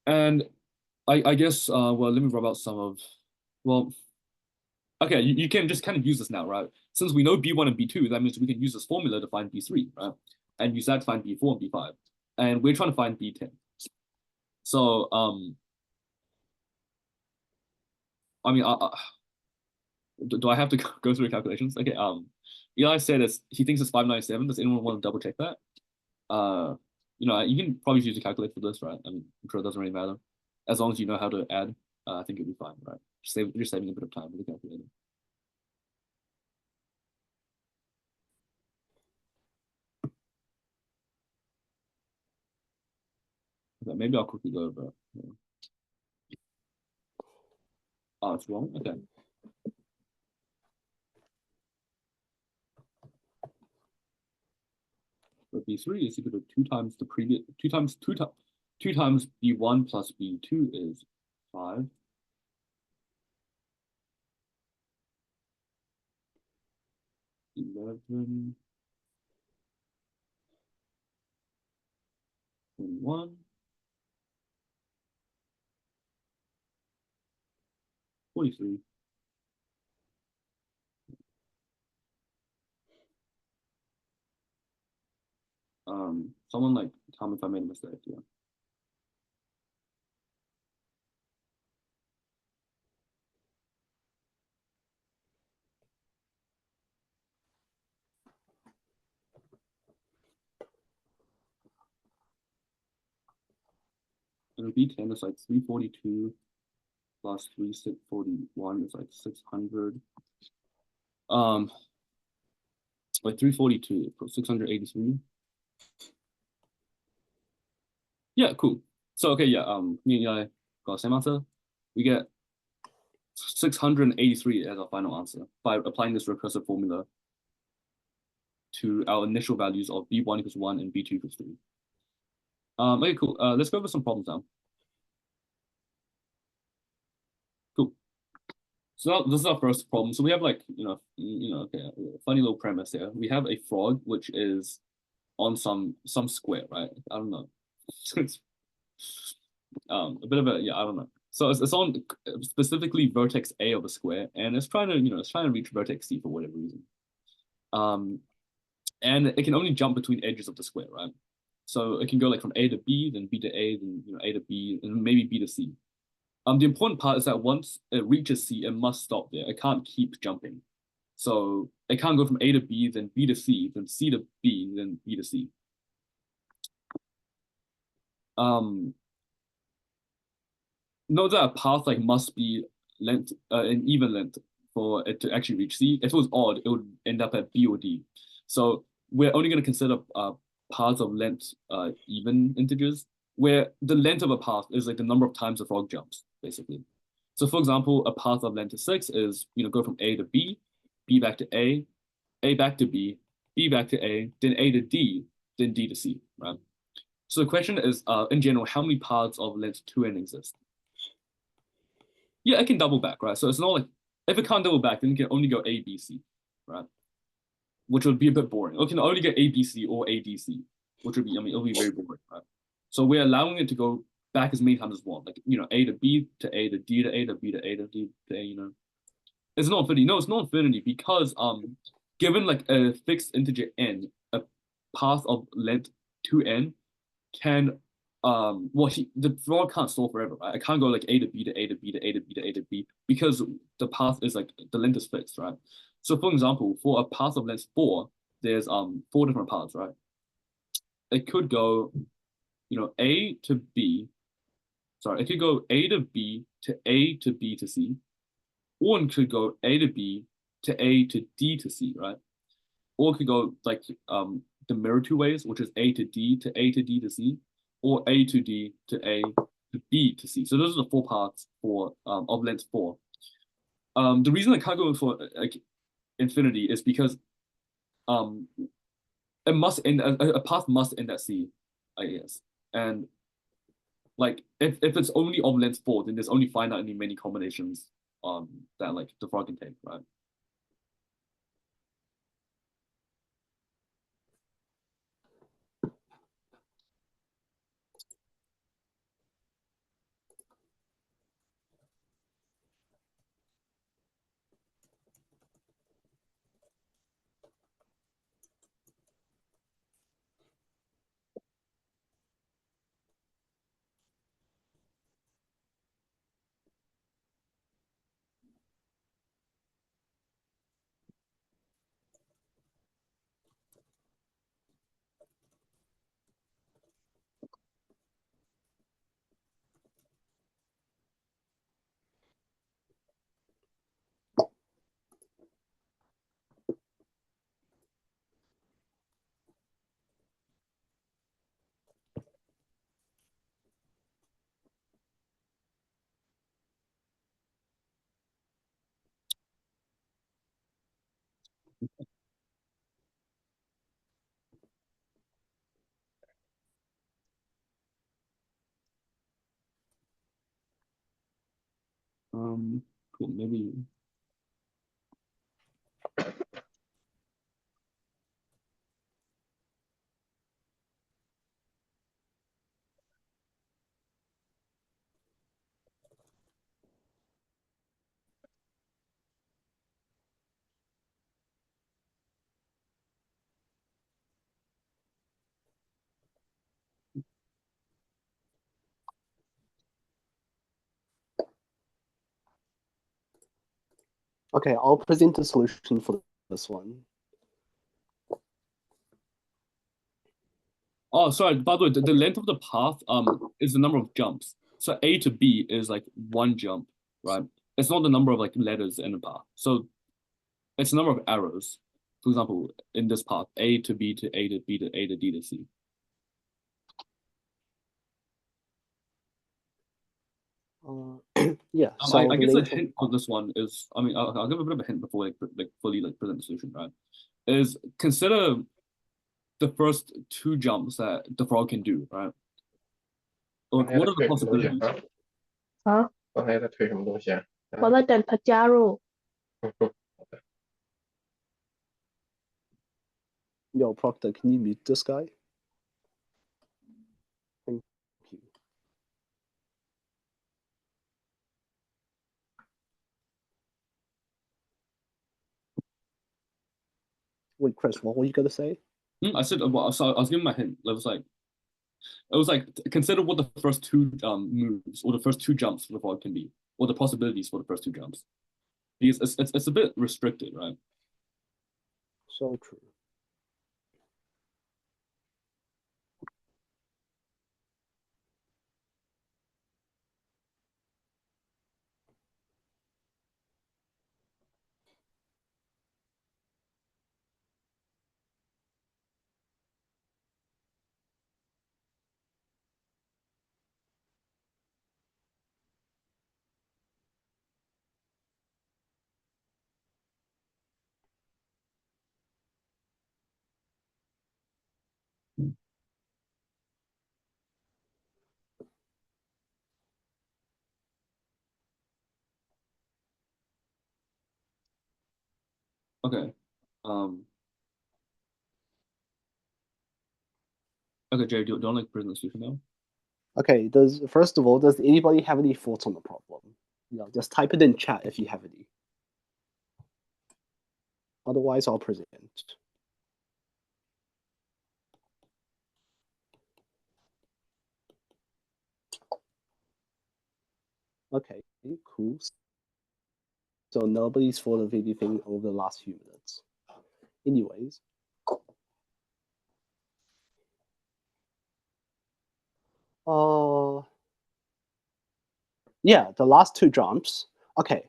And I guess, well, let me rub out some of, well, okay, you can just kind of use this now, right? Since we know B1 and B2, that means we can use this formula to find B3, right? And use that to find B4 and B5. And we're trying to find B10. So, I mean, do I have to go through the calculations? Okay, Eli said he thinks it's 597. Does anyone want to double check that? You can probably use a calculator for this, right? I mean, I'm sure it doesn't really matter. As long as you know how to add, I think it'll be fine, right? Just saving a bit of time with the calculator. Okay, maybe I'll quickly go over. Yeah. Oh, it's wrong? Okay. But B3 is equal to 2 times the previous, 2 times B1 plus B2 is 5. $11, 21, 43. Someone like tell me if I made a mistake. Yeah. And B10 is like 342 plus 341 is like 600. Like 342 plus 683. Yeah, cool. So okay, yeah, me and Eli got the same answer. We get 683 as our final answer by applying this recursive formula to our initial values of B1 equals 1 and B2 equals 3. Okay, cool. Let's go over some problems now. Cool. So now, this is our first problem. So we have like, okay, a funny little premise here. We have a frog which is on some square, right? I don't know. It's a bit of a, yeah, I don't know. So it's on specifically vertex A of a square, and it's trying to reach vertex C for whatever reason. And it can only jump between edges of the square, right? So it can go like from A to B, then B to A, then A to B, and maybe B to C. The important part is that once it reaches C, it must stop there. It can't keep jumping. So it can't go from A to B, then B to C, then C to B, then B to C. Um, Note that a path like must be length an even length for it to actually reach C. If it was odd, it would end up at B or D. So we're only going to consider paths of length even integers, where the length of a path is like the number of times the frog jumps, basically. So for example, a path of length 6 is go from A to B, B back to A back to B back to A, then A to D, then D to C, right? So the question is, in general, how many paths of length 2n exist? Yeah, it can double back, right? So it's not like if it can't double back, then it can only go A, B, C, right? Which would be a bit boring. It can only get A, B, C or A, D, C, which would be, it'll be very boring, right? So we're allowing it to go back as many times as one, like A to B to A to D to A to B to A to D to A. It's not infinity. No, it's not infinity because given like a fixed integer n, a path of length 2n can well the frog can't store forever, right? I can't go like A to B to A to B to A to B to A to B because the path is like the length is fixed, right? So for example, for a path of length 4, there's 4 different paths, right? It could go, A to B, sorry, it could go A to B to A to B to C, or it could go A to B to A to D to C, right? Or it could go like the mirror two ways, which is A to D to A to D to C, or A to D to A to B to C. So those are the 4 paths for of length 4. The reason I can't go for like infinity is because um it must end a path must end at C, I guess. And like if it's only of length 4, then there's only finitely many combinations that like the frog can take, right? Cool, maybe. Okay, I'll present a solution for this one. Oh, sorry. By the way, the length of the path is the number of jumps. So A to B is like one jump, right? It's not the number of like letters in the path. So it's the number of arrows. For example, in this path, A to B to A to B to A to D to C. Yeah, so I the guess a length hint for this one is, I mean, I'll give a bit of a hint before like fully like present the solution, right? Is consider the first 2 jumps that the frog can do, right? Like, what are the possibilities? 啊，刚才在推什么东西啊？我在等他加入。Yo, Proctor, can you mute this guy? Thank you. Wait, Chris, what were you gonna say? I said, well, so I was giving my hint. It was like It was like consider what the first two moves or the first two jumps for the frog can be, or the possibilities for the first two jumps. Because it's a bit restricted, right? So true. Okay. Um. Okay, Jerry, do you want like present the solution now? Okay, first of all, does anybody have any thoughts on the problem? Just type it in chat if you have any. Otherwise, I'll present. Okay, cool. So nobody's thought of anything over the last few minutes. Anyways. Yeah, the last two jumps. Okay,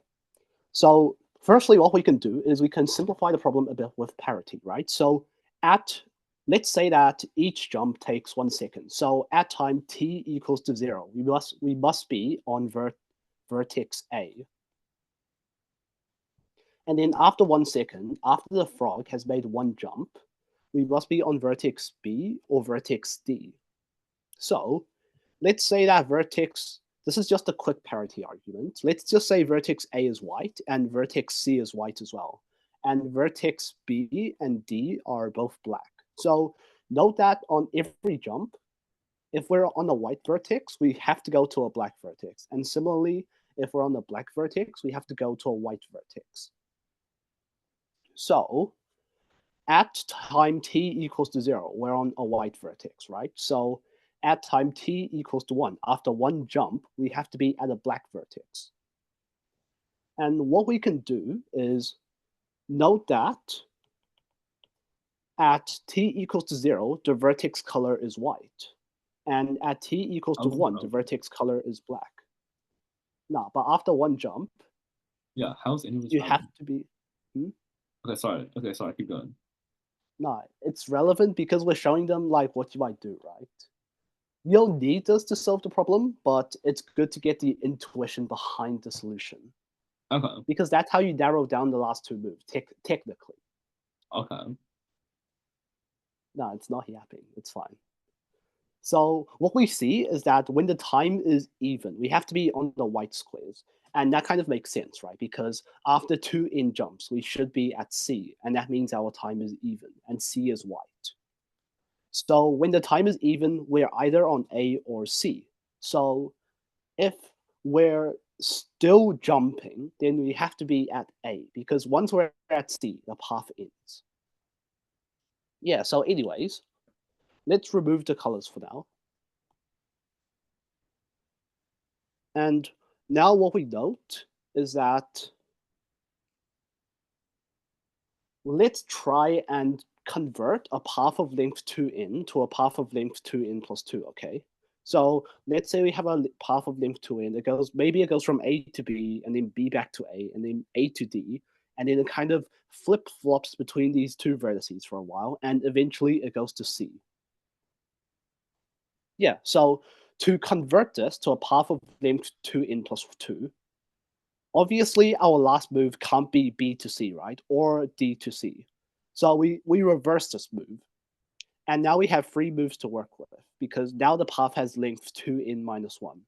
so firstly, what we can do is we can simplify the problem a bit with parity, right? So let's say that each jump takes 1 second. So at time t equals to 0, we must be on vertex A. And then after 1 second, after the frog has made one jump, we must be on vertex B or vertex D. So let's say that vertex, this is just a quick parity argument. Let's just say vertex A is white and vertex C is white as well. And vertex B and D are both black. So note that on every jump, if we're on a white vertex, we have to go to a black vertex. And similarly, if we're on a black vertex, we have to go to a white vertex. So at time t equals to 0, we're on a white vertex, right? So at time t equals to 1, after one jump, we have to be at a black vertex. And what we can do is note that at t equals to 0, the vertex color is white. And at t equals to 1, the vertex color is black. No, but after one jump, yeah, how's any of this you relevant? have to be. Okay, sorry, keep going. No, it's relevant because we're showing them like what you might do, right? You don't need this to solve the problem, but it's good to get the intuition behind the solution. Okay. Because that's how you narrow down the last two moves, technically. Okay. No, it's not yapping. It's fine. So what we see is that when the time is even, we have to be on the white squares. And that kind of makes sense, right? Because after two in jumps, we should be at C. And that means our time is even. And C is white. So when the time is even, we're either on A or C. So if we're still jumping, then we have to be at A, because once we're at C, the path ends. Yeah, so anyways, let's remove the colors for now. And now what we note is that let's try and convert a path of length 2n to a path of length 2n plus 2, okay? So let's say we have a path of length 2n. Maybe it goes from A to B, and then B back to A, and then A to D, and then it kind of flip-flops between these two vertices for a while, and eventually it goes to C. Yeah, so to convert this to a path of length 2n plus 2, obviously our last move can't be B to C, right? Or D to C. So we reverse this move. And now we have 3 moves to work with, because now the path has length 2n minus 1.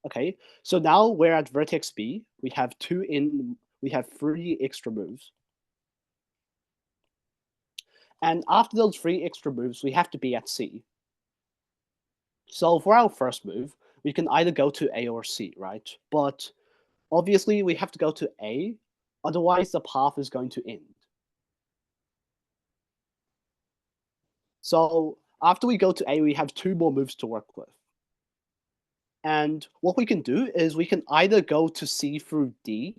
Okay, so now we're at vertex B. We have 3 extra moves. And after those 3 extra moves, we have to be at C. So for our first move, we can either go to A or C, right? But obviously we have to go to A, otherwise the path is going to end. So after we go to A, we have 2 more moves to work with. And what we can do is we can either go to C through D,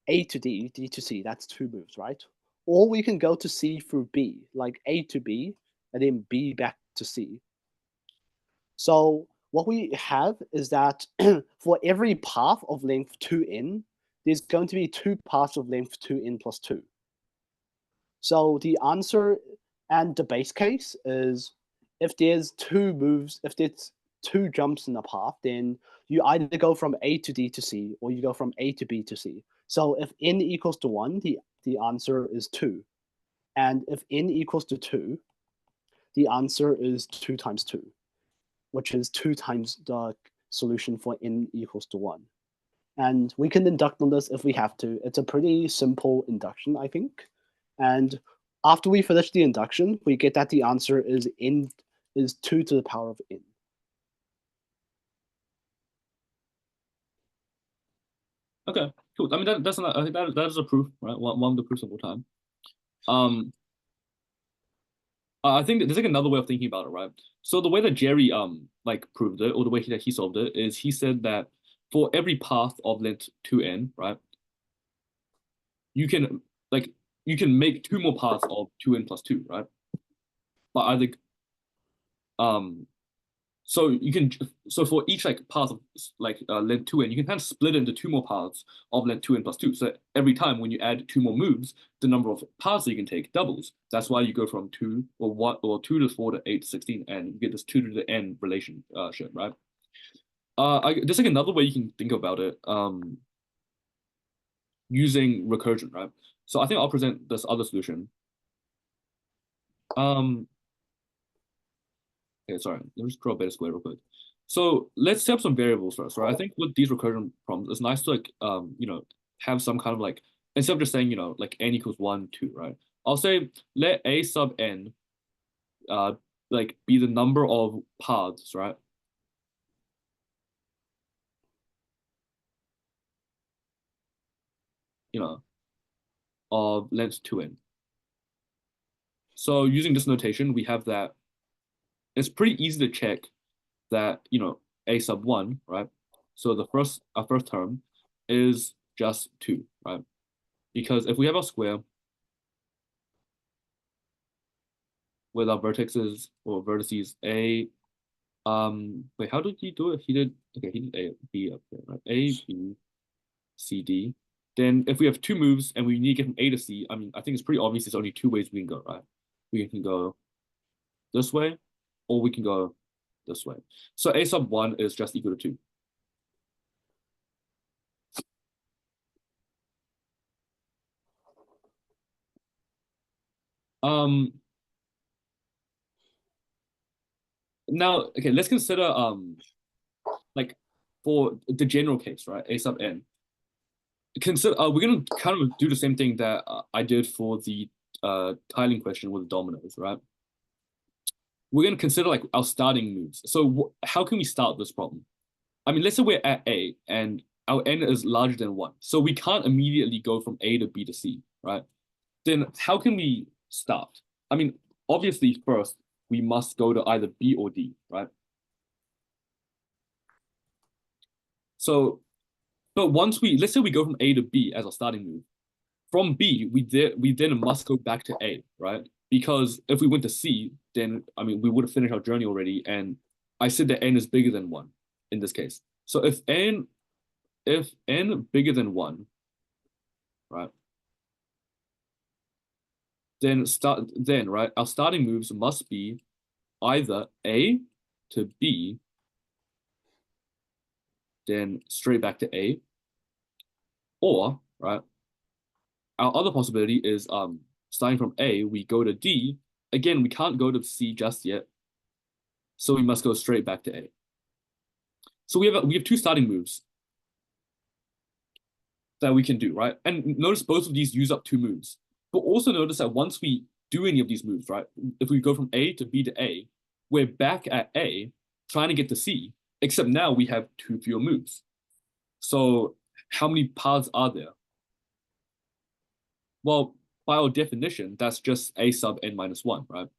A to D, D to C, that's 2 moves, right? Or we can go to C through B, like A to B, and then B back to C. So what we have is that for every path of length 2n, there's going to be 2 paths of length 2n plus 2. So the answer and the base case is if there's 2 moves, if there's 2 jumps in the path, then you either go from A to D to C or you go from A to B to C. So if n equals to 1, the answer is 2. And if n equals to 2, the answer is 2 times 2, which is 2 times the solution for n equals to 1. And we can induct on this if we have to. It's a pretty simple induction, I think. And after we finish the induction, we get that the answer is n is 2 to the power of n. Okay, cool. I mean, that's not, I think that is a proof, right? One of the proofs of all time. I think there's like another way of thinking about it, right? So the way that Jerry like proved it, or the way that he solved it, is he said that for every path of length 2n, right, you can make 2 more paths of 2n plus 2, right? But I think so you can for each like path of like length 2n, you can kind of split it into 2 more paths of length 2n plus 2. So every time when you add 2 more moves, the number of paths that you can take doubles. That's why you go from 2 or 1 or 2 to 4 to 8 to 16, and you get this 2 to the n relationship, right? There's like another way you can think about it, using recursion, right? So I think I'll present this other solution. Okay, sorry. Let me just draw a beta square real quick. So let's set up some variables first, right? I think with these recursion problems, it's nice to like have some kind of like, instead of just saying, like n equals 1, 2, right? I'll say let a sub n like be the number of paths, right? Of length 2n. So using this notation, we have that it's pretty easy to check that, a sub 1, right? So our first term is just 2, right? Because if we have our square with our vertices or vertices A, wait, how did he do it? He did A, B up there, right? A, B, C, D. Then if we have 2 moves and we need to get from A to C, I mean, I think it's pretty obvious there's only 2 ways we can go, right? We can go this way, or we can go this way. So A sub 1 is just equal to 2. Now, okay, let's consider like for the general case, right? A sub n. Consider we're gonna kind of do the same thing that I did for the tiling question with the dominoes, right? We're gonna consider like our starting moves. So how can we start this problem? I mean, let's say we're at A and our n is larger than 1, so we can't immediately go from A to B to C, right? Then how can we start? I mean, obviously first we must go to either B or D, right? So, but once let's say we go from A to B as our starting move. From B, we then must go back to A, right? Because if we went to C, then I mean we would have finished our journey already, and I said that n is bigger than 1 in this case. So if n bigger than 1, right? Then right, our starting moves must be either A to B, then straight back to A, or right, our other possibility is starting from A, we go to D. Again, we can't go to C just yet, so we must go straight back to A. So we have 2 starting moves that we can do, right? And notice both of these use up 2 moves. But also notice that once we do any of these moves, right? If we go from A to B to A, we're back at A trying to get to C, except now we have 2 fewer moves. So how many paths are there? Well, by our definition, that's just A sub n minus 1, right?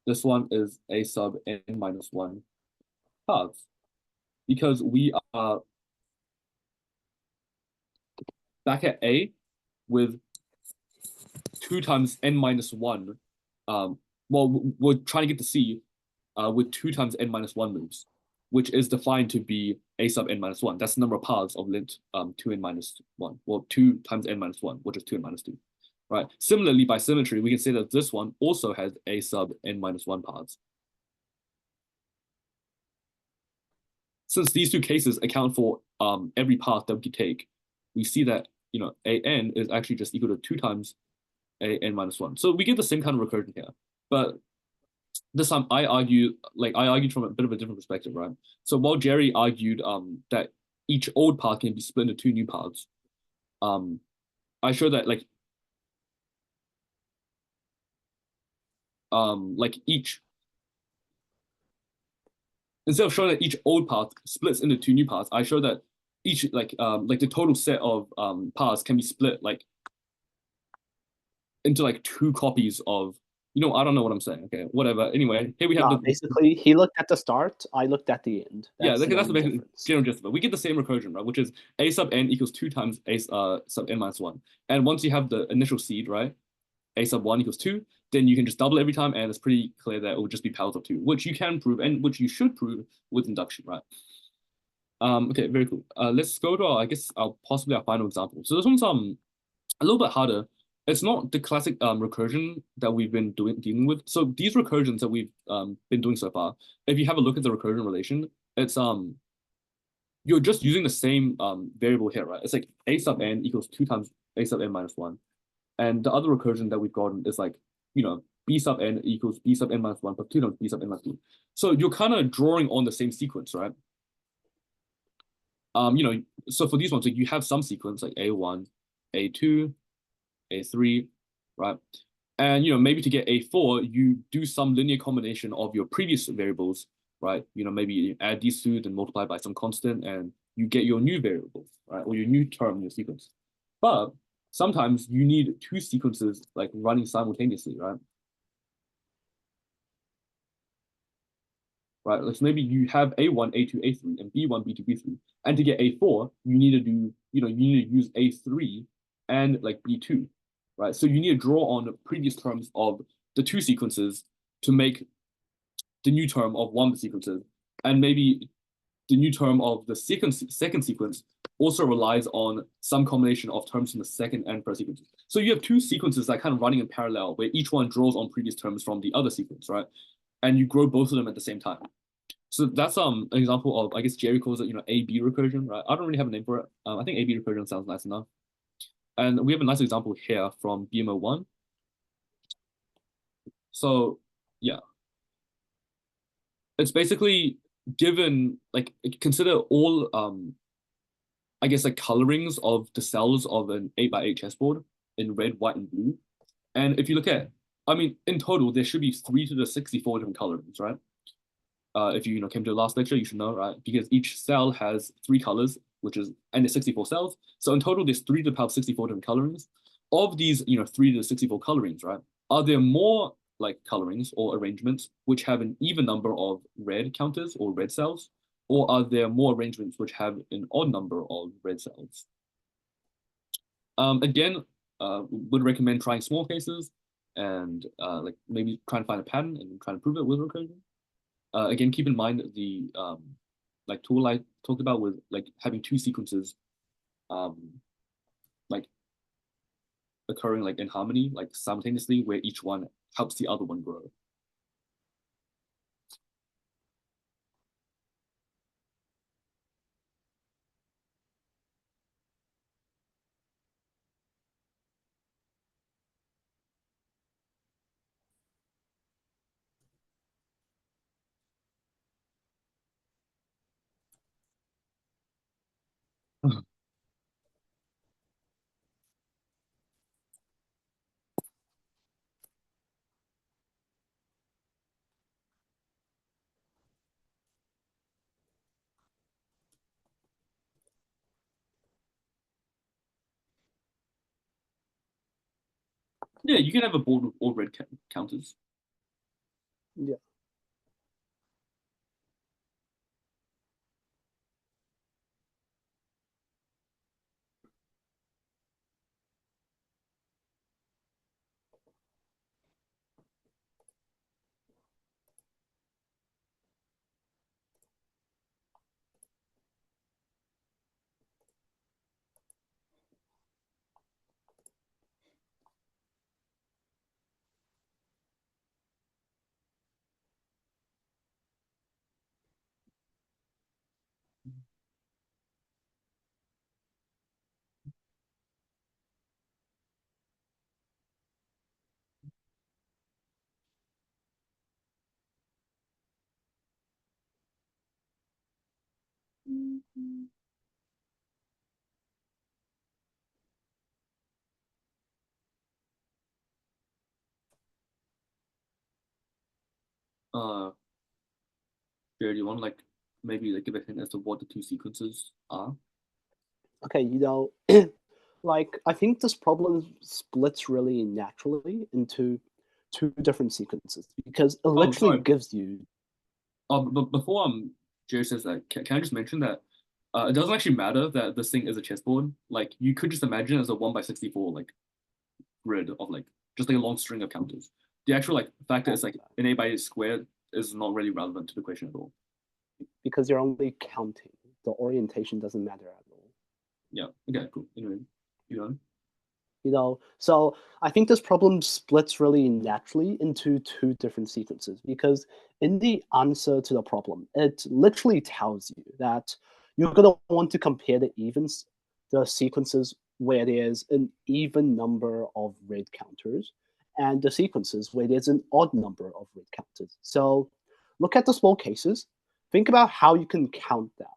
this one is a sub n minus one paths because we are back at A with 2 times n minus 1. Well, we're trying to get to C with 2 times n minus 1 moves, which is defined to be a sub n minus 1. That's the number of paths of lint 2n minus 1. Well, 2 times n minus 1, which is 2n minus 2. Right. Similarly, by symmetry, we can say that this one also has a sub n minus 1 paths. Since these two cases account for every path that we could take, we see that an is actually just equal to 2 times a n minus 1. So we get the same kind of recursion here. But this time I argued from a bit of a different perspective, right? So while Jerry argued that each old path can be split into 2 new paths, I showed that each instead of showing that each old path splits into 2 new paths, I show that each the total set of paths can be split into 2 copies of I don't know what I'm saying. Okay, whatever. Anyway, here we have basically he looked at the start, I looked at the end. That's the basic general gist of it. We get the same recursion, right? Which is a sub n equals 2 times a sub n minus 1. And once you have the initial seed, right, a sub 1 equals 2, then you can just double it every time, and it's pretty clear that it will just be powers of 2, which you can prove and which you should prove with induction, right? Okay, very cool. Let's go to possibly our final example. So this one's a little bit harder. It's not the classic recursion that we've been dealing with. So these recursions that we've been doing so far, if you have a look at the recursion relation, it's you're just using the same variable here, right? It's like a sub n equals 2 times a sub n minus 1. And the other recursion that we've gotten is b sub n equals b sub n minus 1 plus 2 times b sub n minus 2. So you're kind of drawing on the same sequence, right? So for these ones, you have some sequence like a1, a2, a3, right? And maybe to get a4, you do some linear combination of your previous variables, right? Maybe you add these two, then multiply by some constant, and you get your new variable, right? Or your new term in your sequence. But sometimes you need 2 sequences running simultaneously, right? Right, so maybe you have a1, a2, a3, and b1, b2, b3, and to get a4, you need to do, you need to use a3 and b2, right? So you need to draw on previous terms of the 2 sequences to make the new term of one of the sequences, and maybe the new term of the second sequence also relies on some combination of terms from the second and first sequences. So you have 2 sequences that kind of running in parallel, where each one draws on previous terms from the other sequence, right? And you grow both of them at the same time. So that's an example of, I guess Jerry calls it, A-B recursion, right? I don't really have a name for it. I think A-B recursion sounds nice enough. And we have a nice example here from BMO1. So yeah, it's basically given consider all I guess colorings of the cells of an 8x8 chessboard in red, white, and blue. And if you look at, I mean, in total, there should be 3 to the 64 different colorings, right? If you came to the last lecture, you should know, right? Because each cell has 3 colors, and there's 64 cells. So in total, there's 3 to the power of 64 different colorings. Of these, 3 to the 64 colorings, right? Are there more colorings or arrangements which have an even number of red counters or red cells? Or are there more arrangements which have an odd number of red cells? Again, would recommend trying small cases and maybe trying to find a pattern and trying to prove it with recursion. Again, keep in mind the tool I talked about with having 2 sequences occurring in harmony, simultaneously, where each one helps the other one grow. Yeah, you can have a board with all red counters. Yeah. Uh, Jared, you want to like maybe like give a hint as to what the two sequences are? Okay, like I think this problem splits really naturally into two different sequences because it Oh, literally sorry. gives you. But before Jared says that, can I just mention that it doesn't actually matter that this thing is a chessboard. Like you could just imagine it as a 1 by 64 like grid of like just like a long string of counters. The actual like fact that it's like an 8 by 8 square is not really relevant to the question at all. Because you're only counting. The orientation doesn't matter at all. Yeah. Okay. Cool. Anyway, you know. So I think this problem splits really naturally into two different sequences because in the answer to the problem, it literally tells you that you're going to want to compare the sequences where there's an even number of red counters and the sequences where there's an odd number of red counters. So look at the small cases. Think about how you can count that.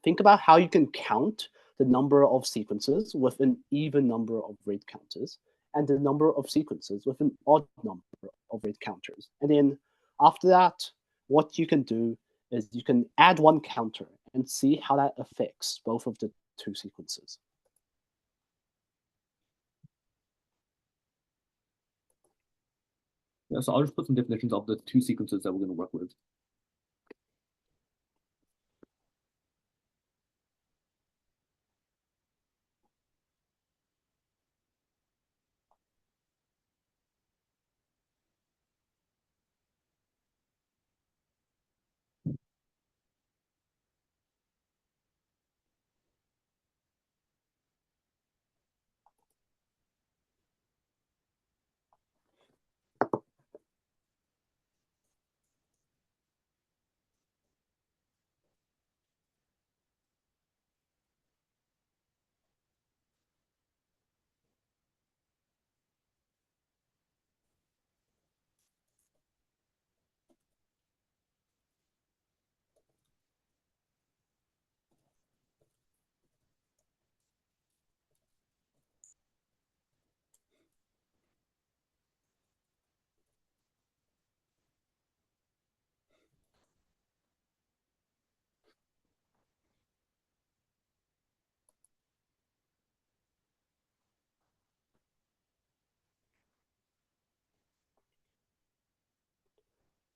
Think about how you can count the number of sequences with an even number of red counters and the number of sequences with an odd number of red counters. And then after that, what you can do is you can add one counter and see how that affects both of the two sequences. Yeah, so I'll just put some definitions of the two sequences that we're going to work with.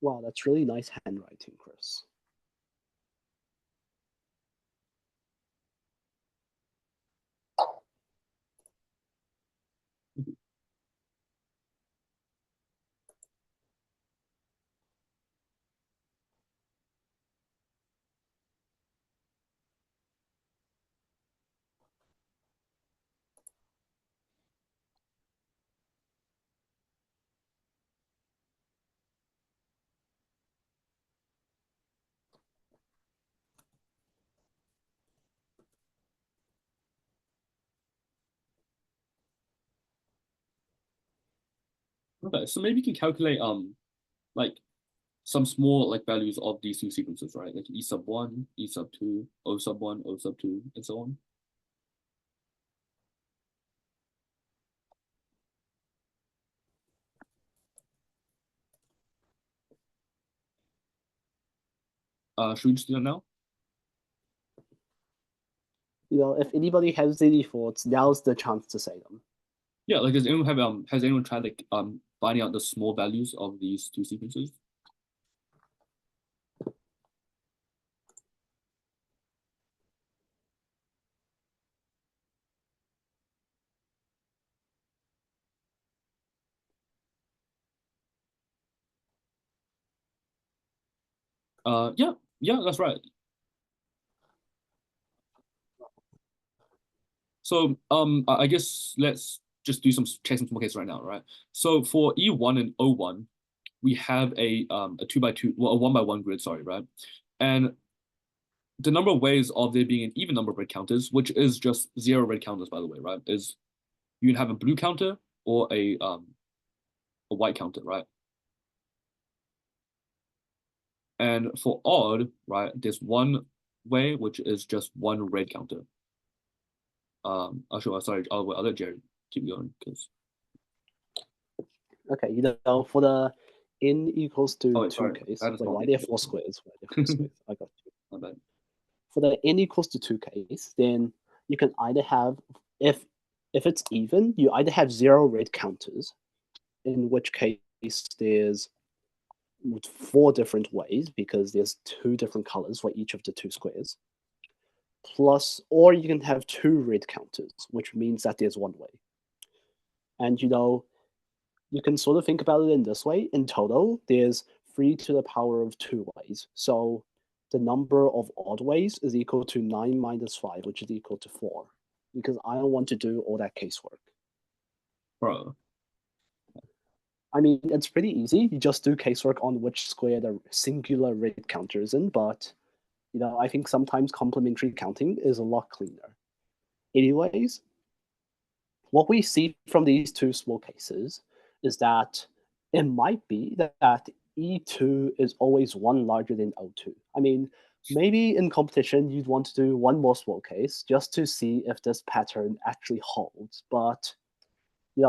Wow, that's really nice handwriting, Chris. Okay, so maybe you can calculate like some small like values of these two sequences, right? Like E sub one, E sub two, O sub one, O sub two, and so on. Should we just do that now? If anybody has any thoughts, now's the chance to say them. Yeah, like does anyone have has anyone tried like finding out the small values of these two sequences? Yeah, that's right. So I guess let's just do some check some small cases right now, right? So for E1 and O1, we have a 2x2, well, a 1x1 grid, sorry, right? And the number of ways of there being an even number of red counters, which is just 0 red counters, by the way, right? Is you can have a blue counter or a white counter, right? And for odd, right, there's one way, which is just one red counter. Sure, sorry, I'll let Jared keep going because. Okay, for the n equals to Oh, wait, 2 sorry. case. I just Wait, why are there 4 squares? Why are there 4 squares? I got you. My bad. For the n equals to 2 case, then you can either have, if it's even, you either have 0 red counters, in which case there's 4 different ways because there's 2 different colors for each of the 2 squares. Plus, or you can have 2 red counters, which means that there's 1 way. And you can sort of think about it in this way. In total, there's 3 to the power of 2 ways. So the number of odd ways is equal to 9 minus 5, which is equal to 4. Because I don't want to do all that casework. Bro. I mean, it's pretty easy. You just do casework on which square the singular red counter is in, but I think sometimes complementary counting is a lot cleaner. Anyways, what we see from these 2 small cases is that it might be that E2 is always 1 larger than O2. I mean, maybe in competition, you'd want to do 1 more small case just to see if this pattern actually holds. But,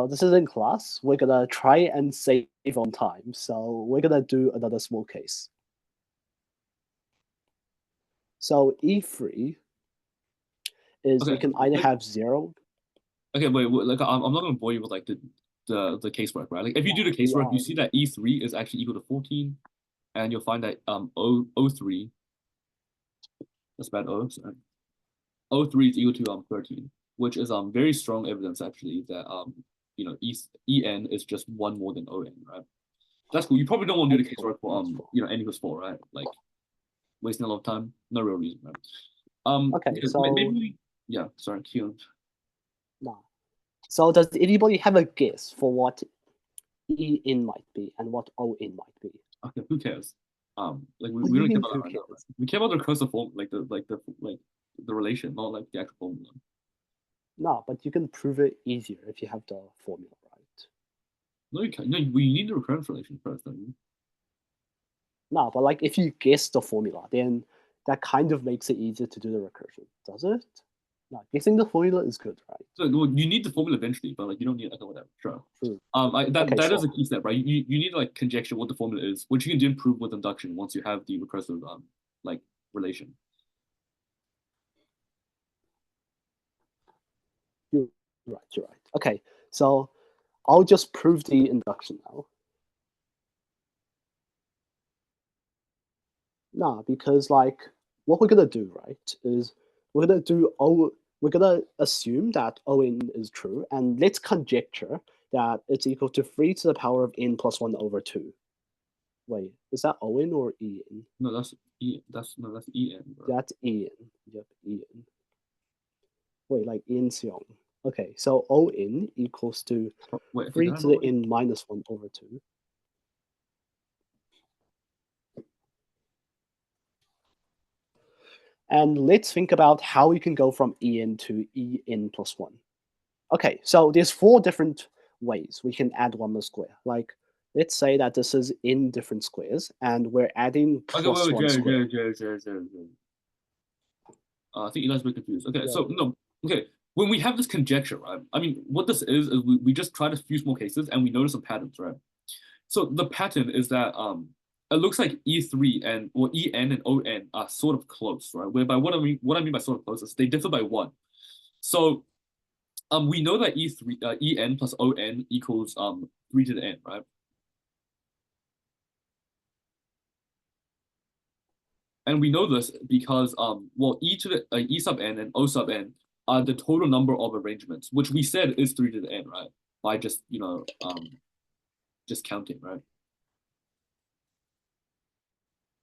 this is in class. We're going to try and save on time. So we're going to do another small case. So E3 is we can either have 0. Okay, wait, like I'm not gonna bore you with like the casework, right? Like if you do the casework, you see that E3 is actually equal to 14, and you'll find that O3, that's bad O, sorry. O3 is equal to 13, which is very strong evidence actually that En is just 1 more than On, right? That's cool. You probably don't want to do the casework for N equals 4, right? Like wasting a lot of time, no real reason, right? Okay, so maybe sorry, Keon. No. So does anybody have a guess for what En might be and what On might be? Okay, who cares? Like What do we you don't care mean, about that who right now. cares? We care about the recursive form, like the relation, not like the actual formula. No, but you can prove it easier if you have the formula right. No, you can't. No, we need the recurrence relation first, don't you? No, but like if you guess the formula, then that kind of makes it easier to do the recursion, does it? No, guessing the formula is good, right? So well, you need the formula eventually, but like you don't need whatever. Sure. True. That sure. is a key step, right? You need to like conjecture what the formula is, which you can then prove with induction once you have the recursive like relation. You're right. Okay, so I'll just prove the induction now. Nah, because like what we're gonna do, right, is we're gonna assume that On is true, and let's conjecture that it's equal to 3 to the power of n plus 1 over 2. Wait, is that On or En? No, that's En. Bro. That's En. Yep, En. Wait, like En Seong. Okay, so On equals to 3 to the n minus 1 over 2. And let's think about how we can go from En to En plus 1. Okay, so there's 4 different ways we can add 1 more square. Like, let's say that this is in different squares, and we're adding plus 1 square. Jared. I think Eli's a bit confused. Okay, so no, okay. When we have this conjecture, right? I mean, what this is we just try to fuse more cases and we notice some patterns, right? So the pattern is that it looks like E3 and En and On are sort of close, right? Whereby what I mean by sort of close is they differ by 1. So we know that En plus On equals 3 to the n, right? And we know this because well, E sub n and O sub n are the total number of arrangements, which we said is 3 to the n, right? By just just counting, right?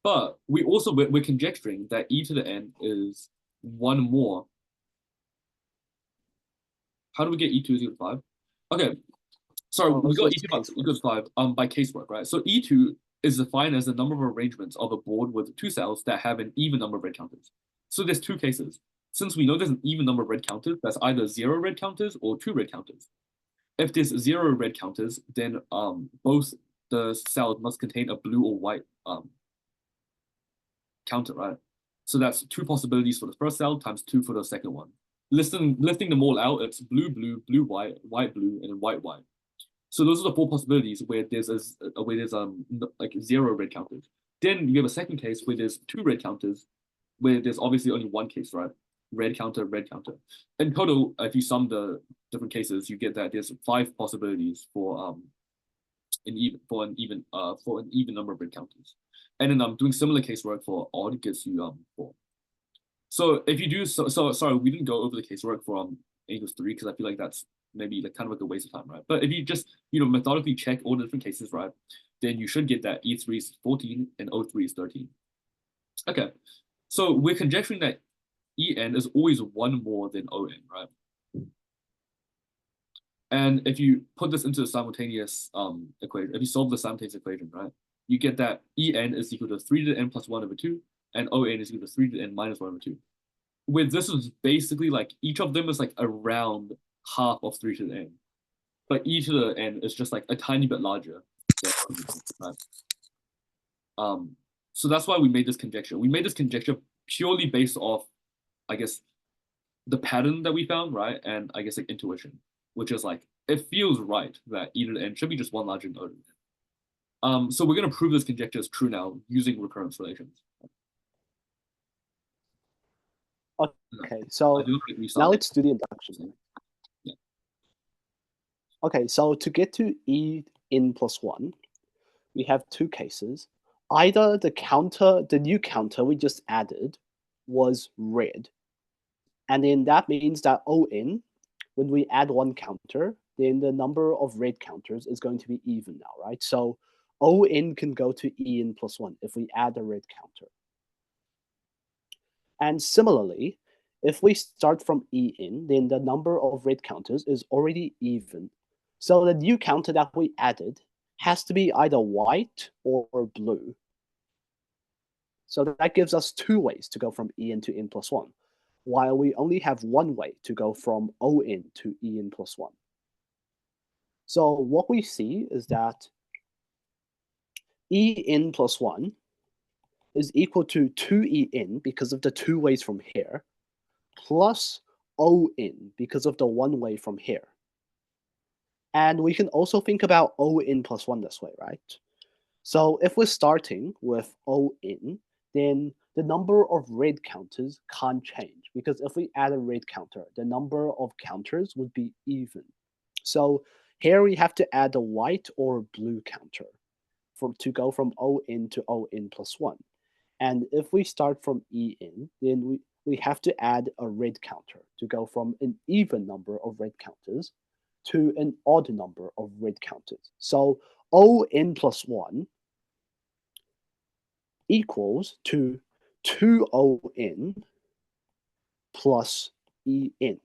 But we're conjecturing that e to the n is one more. How do we get e2 is equal to 5? Okay, sorry, we got e2 equals 5 by casework, right? So e2 is defined as the number of arrangements of a board with 2 cells that have an even number of red counters. So there's 2 cases. Since we know there's an even number of red counters, that's either 0 red counters or 2 red counters. If there's 0 red counters, then both the cells must contain a blue or white counter, right? So that's 2 possibilities for the first cell times 2 for the second one. Lifting them all out, it's blue, blue, blue, white, white, blue, and then white, white. So those are the 4 possibilities where there's like 0 red counters. Then you have a second case where there's 2 red counters, where there's obviously only 1 case, right? Red counter, red counter. In total, if you sum the different cases, you get that there's 5 possibilities for an even number of red counters. And then doing similar casework for odd gives you 4. So if you do sorry, we didn't go over the casework for n equals 3 because I feel like that's maybe like kind of like a waste of time, right? But if you just methodically check all the different cases, right, then you should get that E3 is 14 and O3 is 13. Okay, so we're conjecturing that En is always 1 more than On, right? And if you put this into a simultaneous equation, if you solve the simultaneous equation, right, you get that En is equal to 3 to the n plus 1 over 2, and On is equal to 3 to the n minus 1 over 2. Where this is basically like each of them is like around half of 3 to the n. But e to the n is just like a tiny bit larger than right? So that's why we made this conjecture. We made this conjecture purely based off, I guess, the pattern that we found, right? And I guess like intuition, which is like it feels right that e to the n should be just 1 larger than O to the n. So we're gonna prove this conjecture is true now using recurrence relations. Okay, so now let's do the induction. Yeah. Okay, so to get to En plus 1, we have 2 cases. Either the new counter we just added was red, and then that means that On, when we add 1 counter, then the number of red counters is going to be even now, right? So On can go to En plus 1 if we add a red counter. And similarly, if we start from En, then the number of red counters is already even. So the new counter that we added has to be either white or blue. So that gives us 2 ways to go from En to n plus 1, while we only have 1 way to go from On to En plus 1. So what we see is that En plus 1 is equal to 2En because of the 2 ways from here, plus On because of the 1 way from here. And we can also think about On plus 1 this way, right? So if we're starting with On, then the number of red counters can't change, because if we add a red counter, the number of counters would be even. So here we have to add a white or blue counter to go from On to On plus 1. And if we start from En, then we have to add a red counter to go from an even number of red counters to an odd number of red counters. So On plus 1 equals to 2On plus En.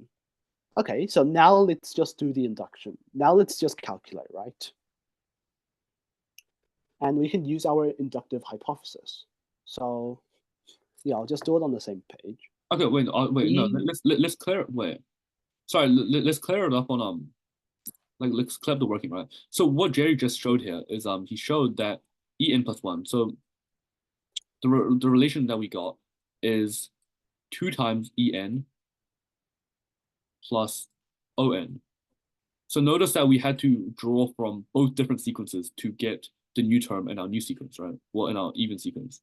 Okay, so now let's just do the induction. Now let's just calculate, right? And we can use our inductive hypothesis. So yeah, I'll just do it on the same page. Okay, wait, no, let's clear. Wait, sorry, let's clear it up on let's clear up the working, right? So what Jerry just showed here is he showed that En plus 1. So the relation that we got is 2 times En plus On. So notice that we had to draw from both different sequences to get the new term in our new sequence, right? Well, in our even sequence.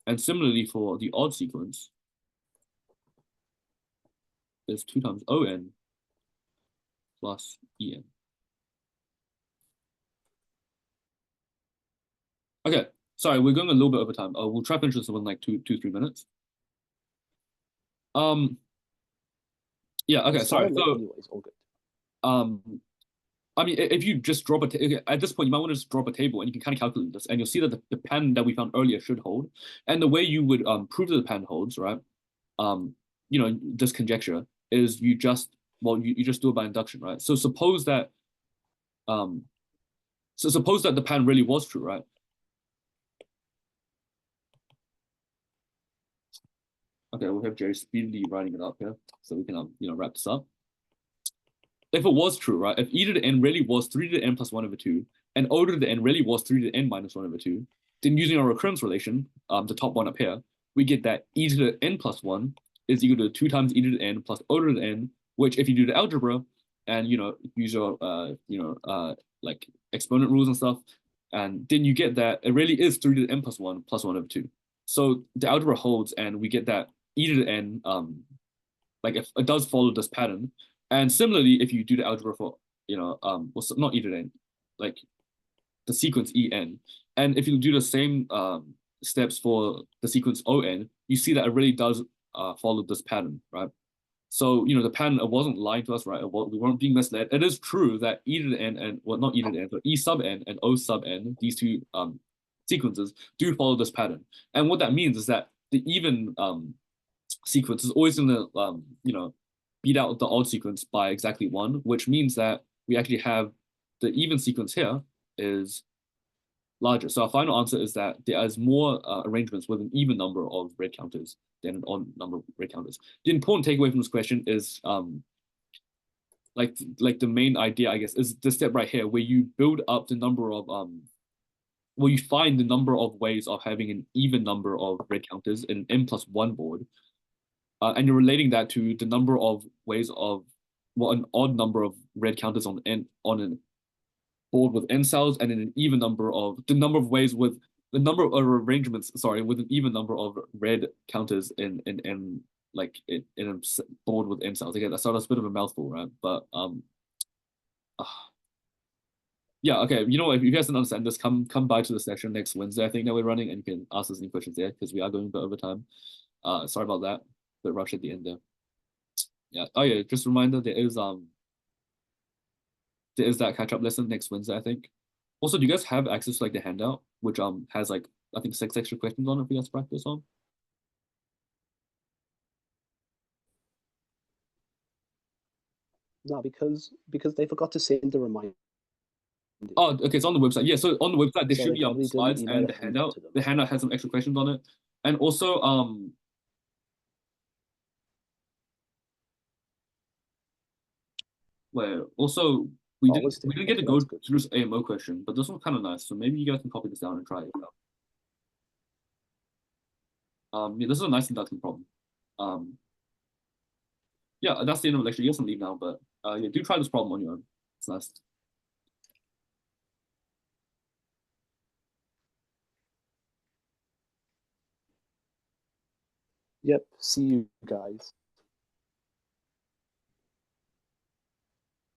And similarly for the odd sequence, is 2 times On plus En. Okay, sorry, we're going a little bit over time. We'll try to finish this in like 3 minutes. Yeah, okay, sorry. So, anyways, all good. I mean, if you just drop at this point, you might want to just drop a table and you can kind of calculate this, and you'll see that the pattern that we found earlier should hold. And the way you would prove that the pattern holds, right? This conjecture is you just do it by induction, right? So suppose that the pattern really was true, right? Okay, we'll have Jerry speedily writing it up here so we can wrap this up. If it was true, right? If e to the n really was 3 to the n plus 1 over 2, and o to the n really was 3 to the n minus 1 over 2, then using our recurrence relation, the top one up here, we get that e to the n plus 1 is equal to 2 times e to the n plus o to the n, which if you do the algebra and use your like exponent rules and stuff, and then you get that it really is 3 to the n plus 1 over 2. So the algebra holds, and we get that e to the n like if it does follow this pattern. And similarly, if you do the algebra for not e to the n, like the sequence en, and if you do the same steps for the sequence on, you see that it really does follow this pattern, right? So the pattern, it wasn't lying to us, right? We weren't being misled. It is true that e to the n and not e to the n, but e sub n and o sub n, these two sequences do follow this pattern. And what that means is that the even sequence is always going to beat out the odd sequence by exactly 1, which means that we actually have the even sequence here is larger. So our final answer is that there is more arrangements with an even number of red counters than an odd number of red counters. The important takeaway from this question is like the main idea, I guess, is the step right here where you build up the number of where you find the number of ways of having an even number of red counters in an n plus 1 board. And you're relating that to the number of ways of an odd number of red counters on a board with n cells, and in an even number of the number of ways with the number of arrangements, sorry, with an even number of red counters in a board with n cells. Again, that's a bit of a mouthful, right? But yeah, okay. You know what? If you guys don't understand this, come by to the session next Wednesday, I think, that we're running, and you can ask us any questions there because we are going a bit over time. Sorry about that. Bit rush at the end there. Yeah. Oh yeah, just a reminder, there is that catch-up lesson next Wednesday, I think. Also, do you guys have access to like the handout, which has like I think 6 extra questions on it for you guys to practice on? No, because they forgot to send the reminder. Oh, okay, it's on the website. Yeah, so on the website there So should they be probably slides didn't and email the a handout handout. to them. The handout has some extra questions on it, and also we didn't get to go through this AMO question, but this one's kind of nice. So maybe you guys can copy this down and try it out. Yeah, this is a nice induction problem. Yeah, that's the end of the lecture. You guys can leave now, but yeah, do try this problem on your own. It's nice. Yep. See you guys.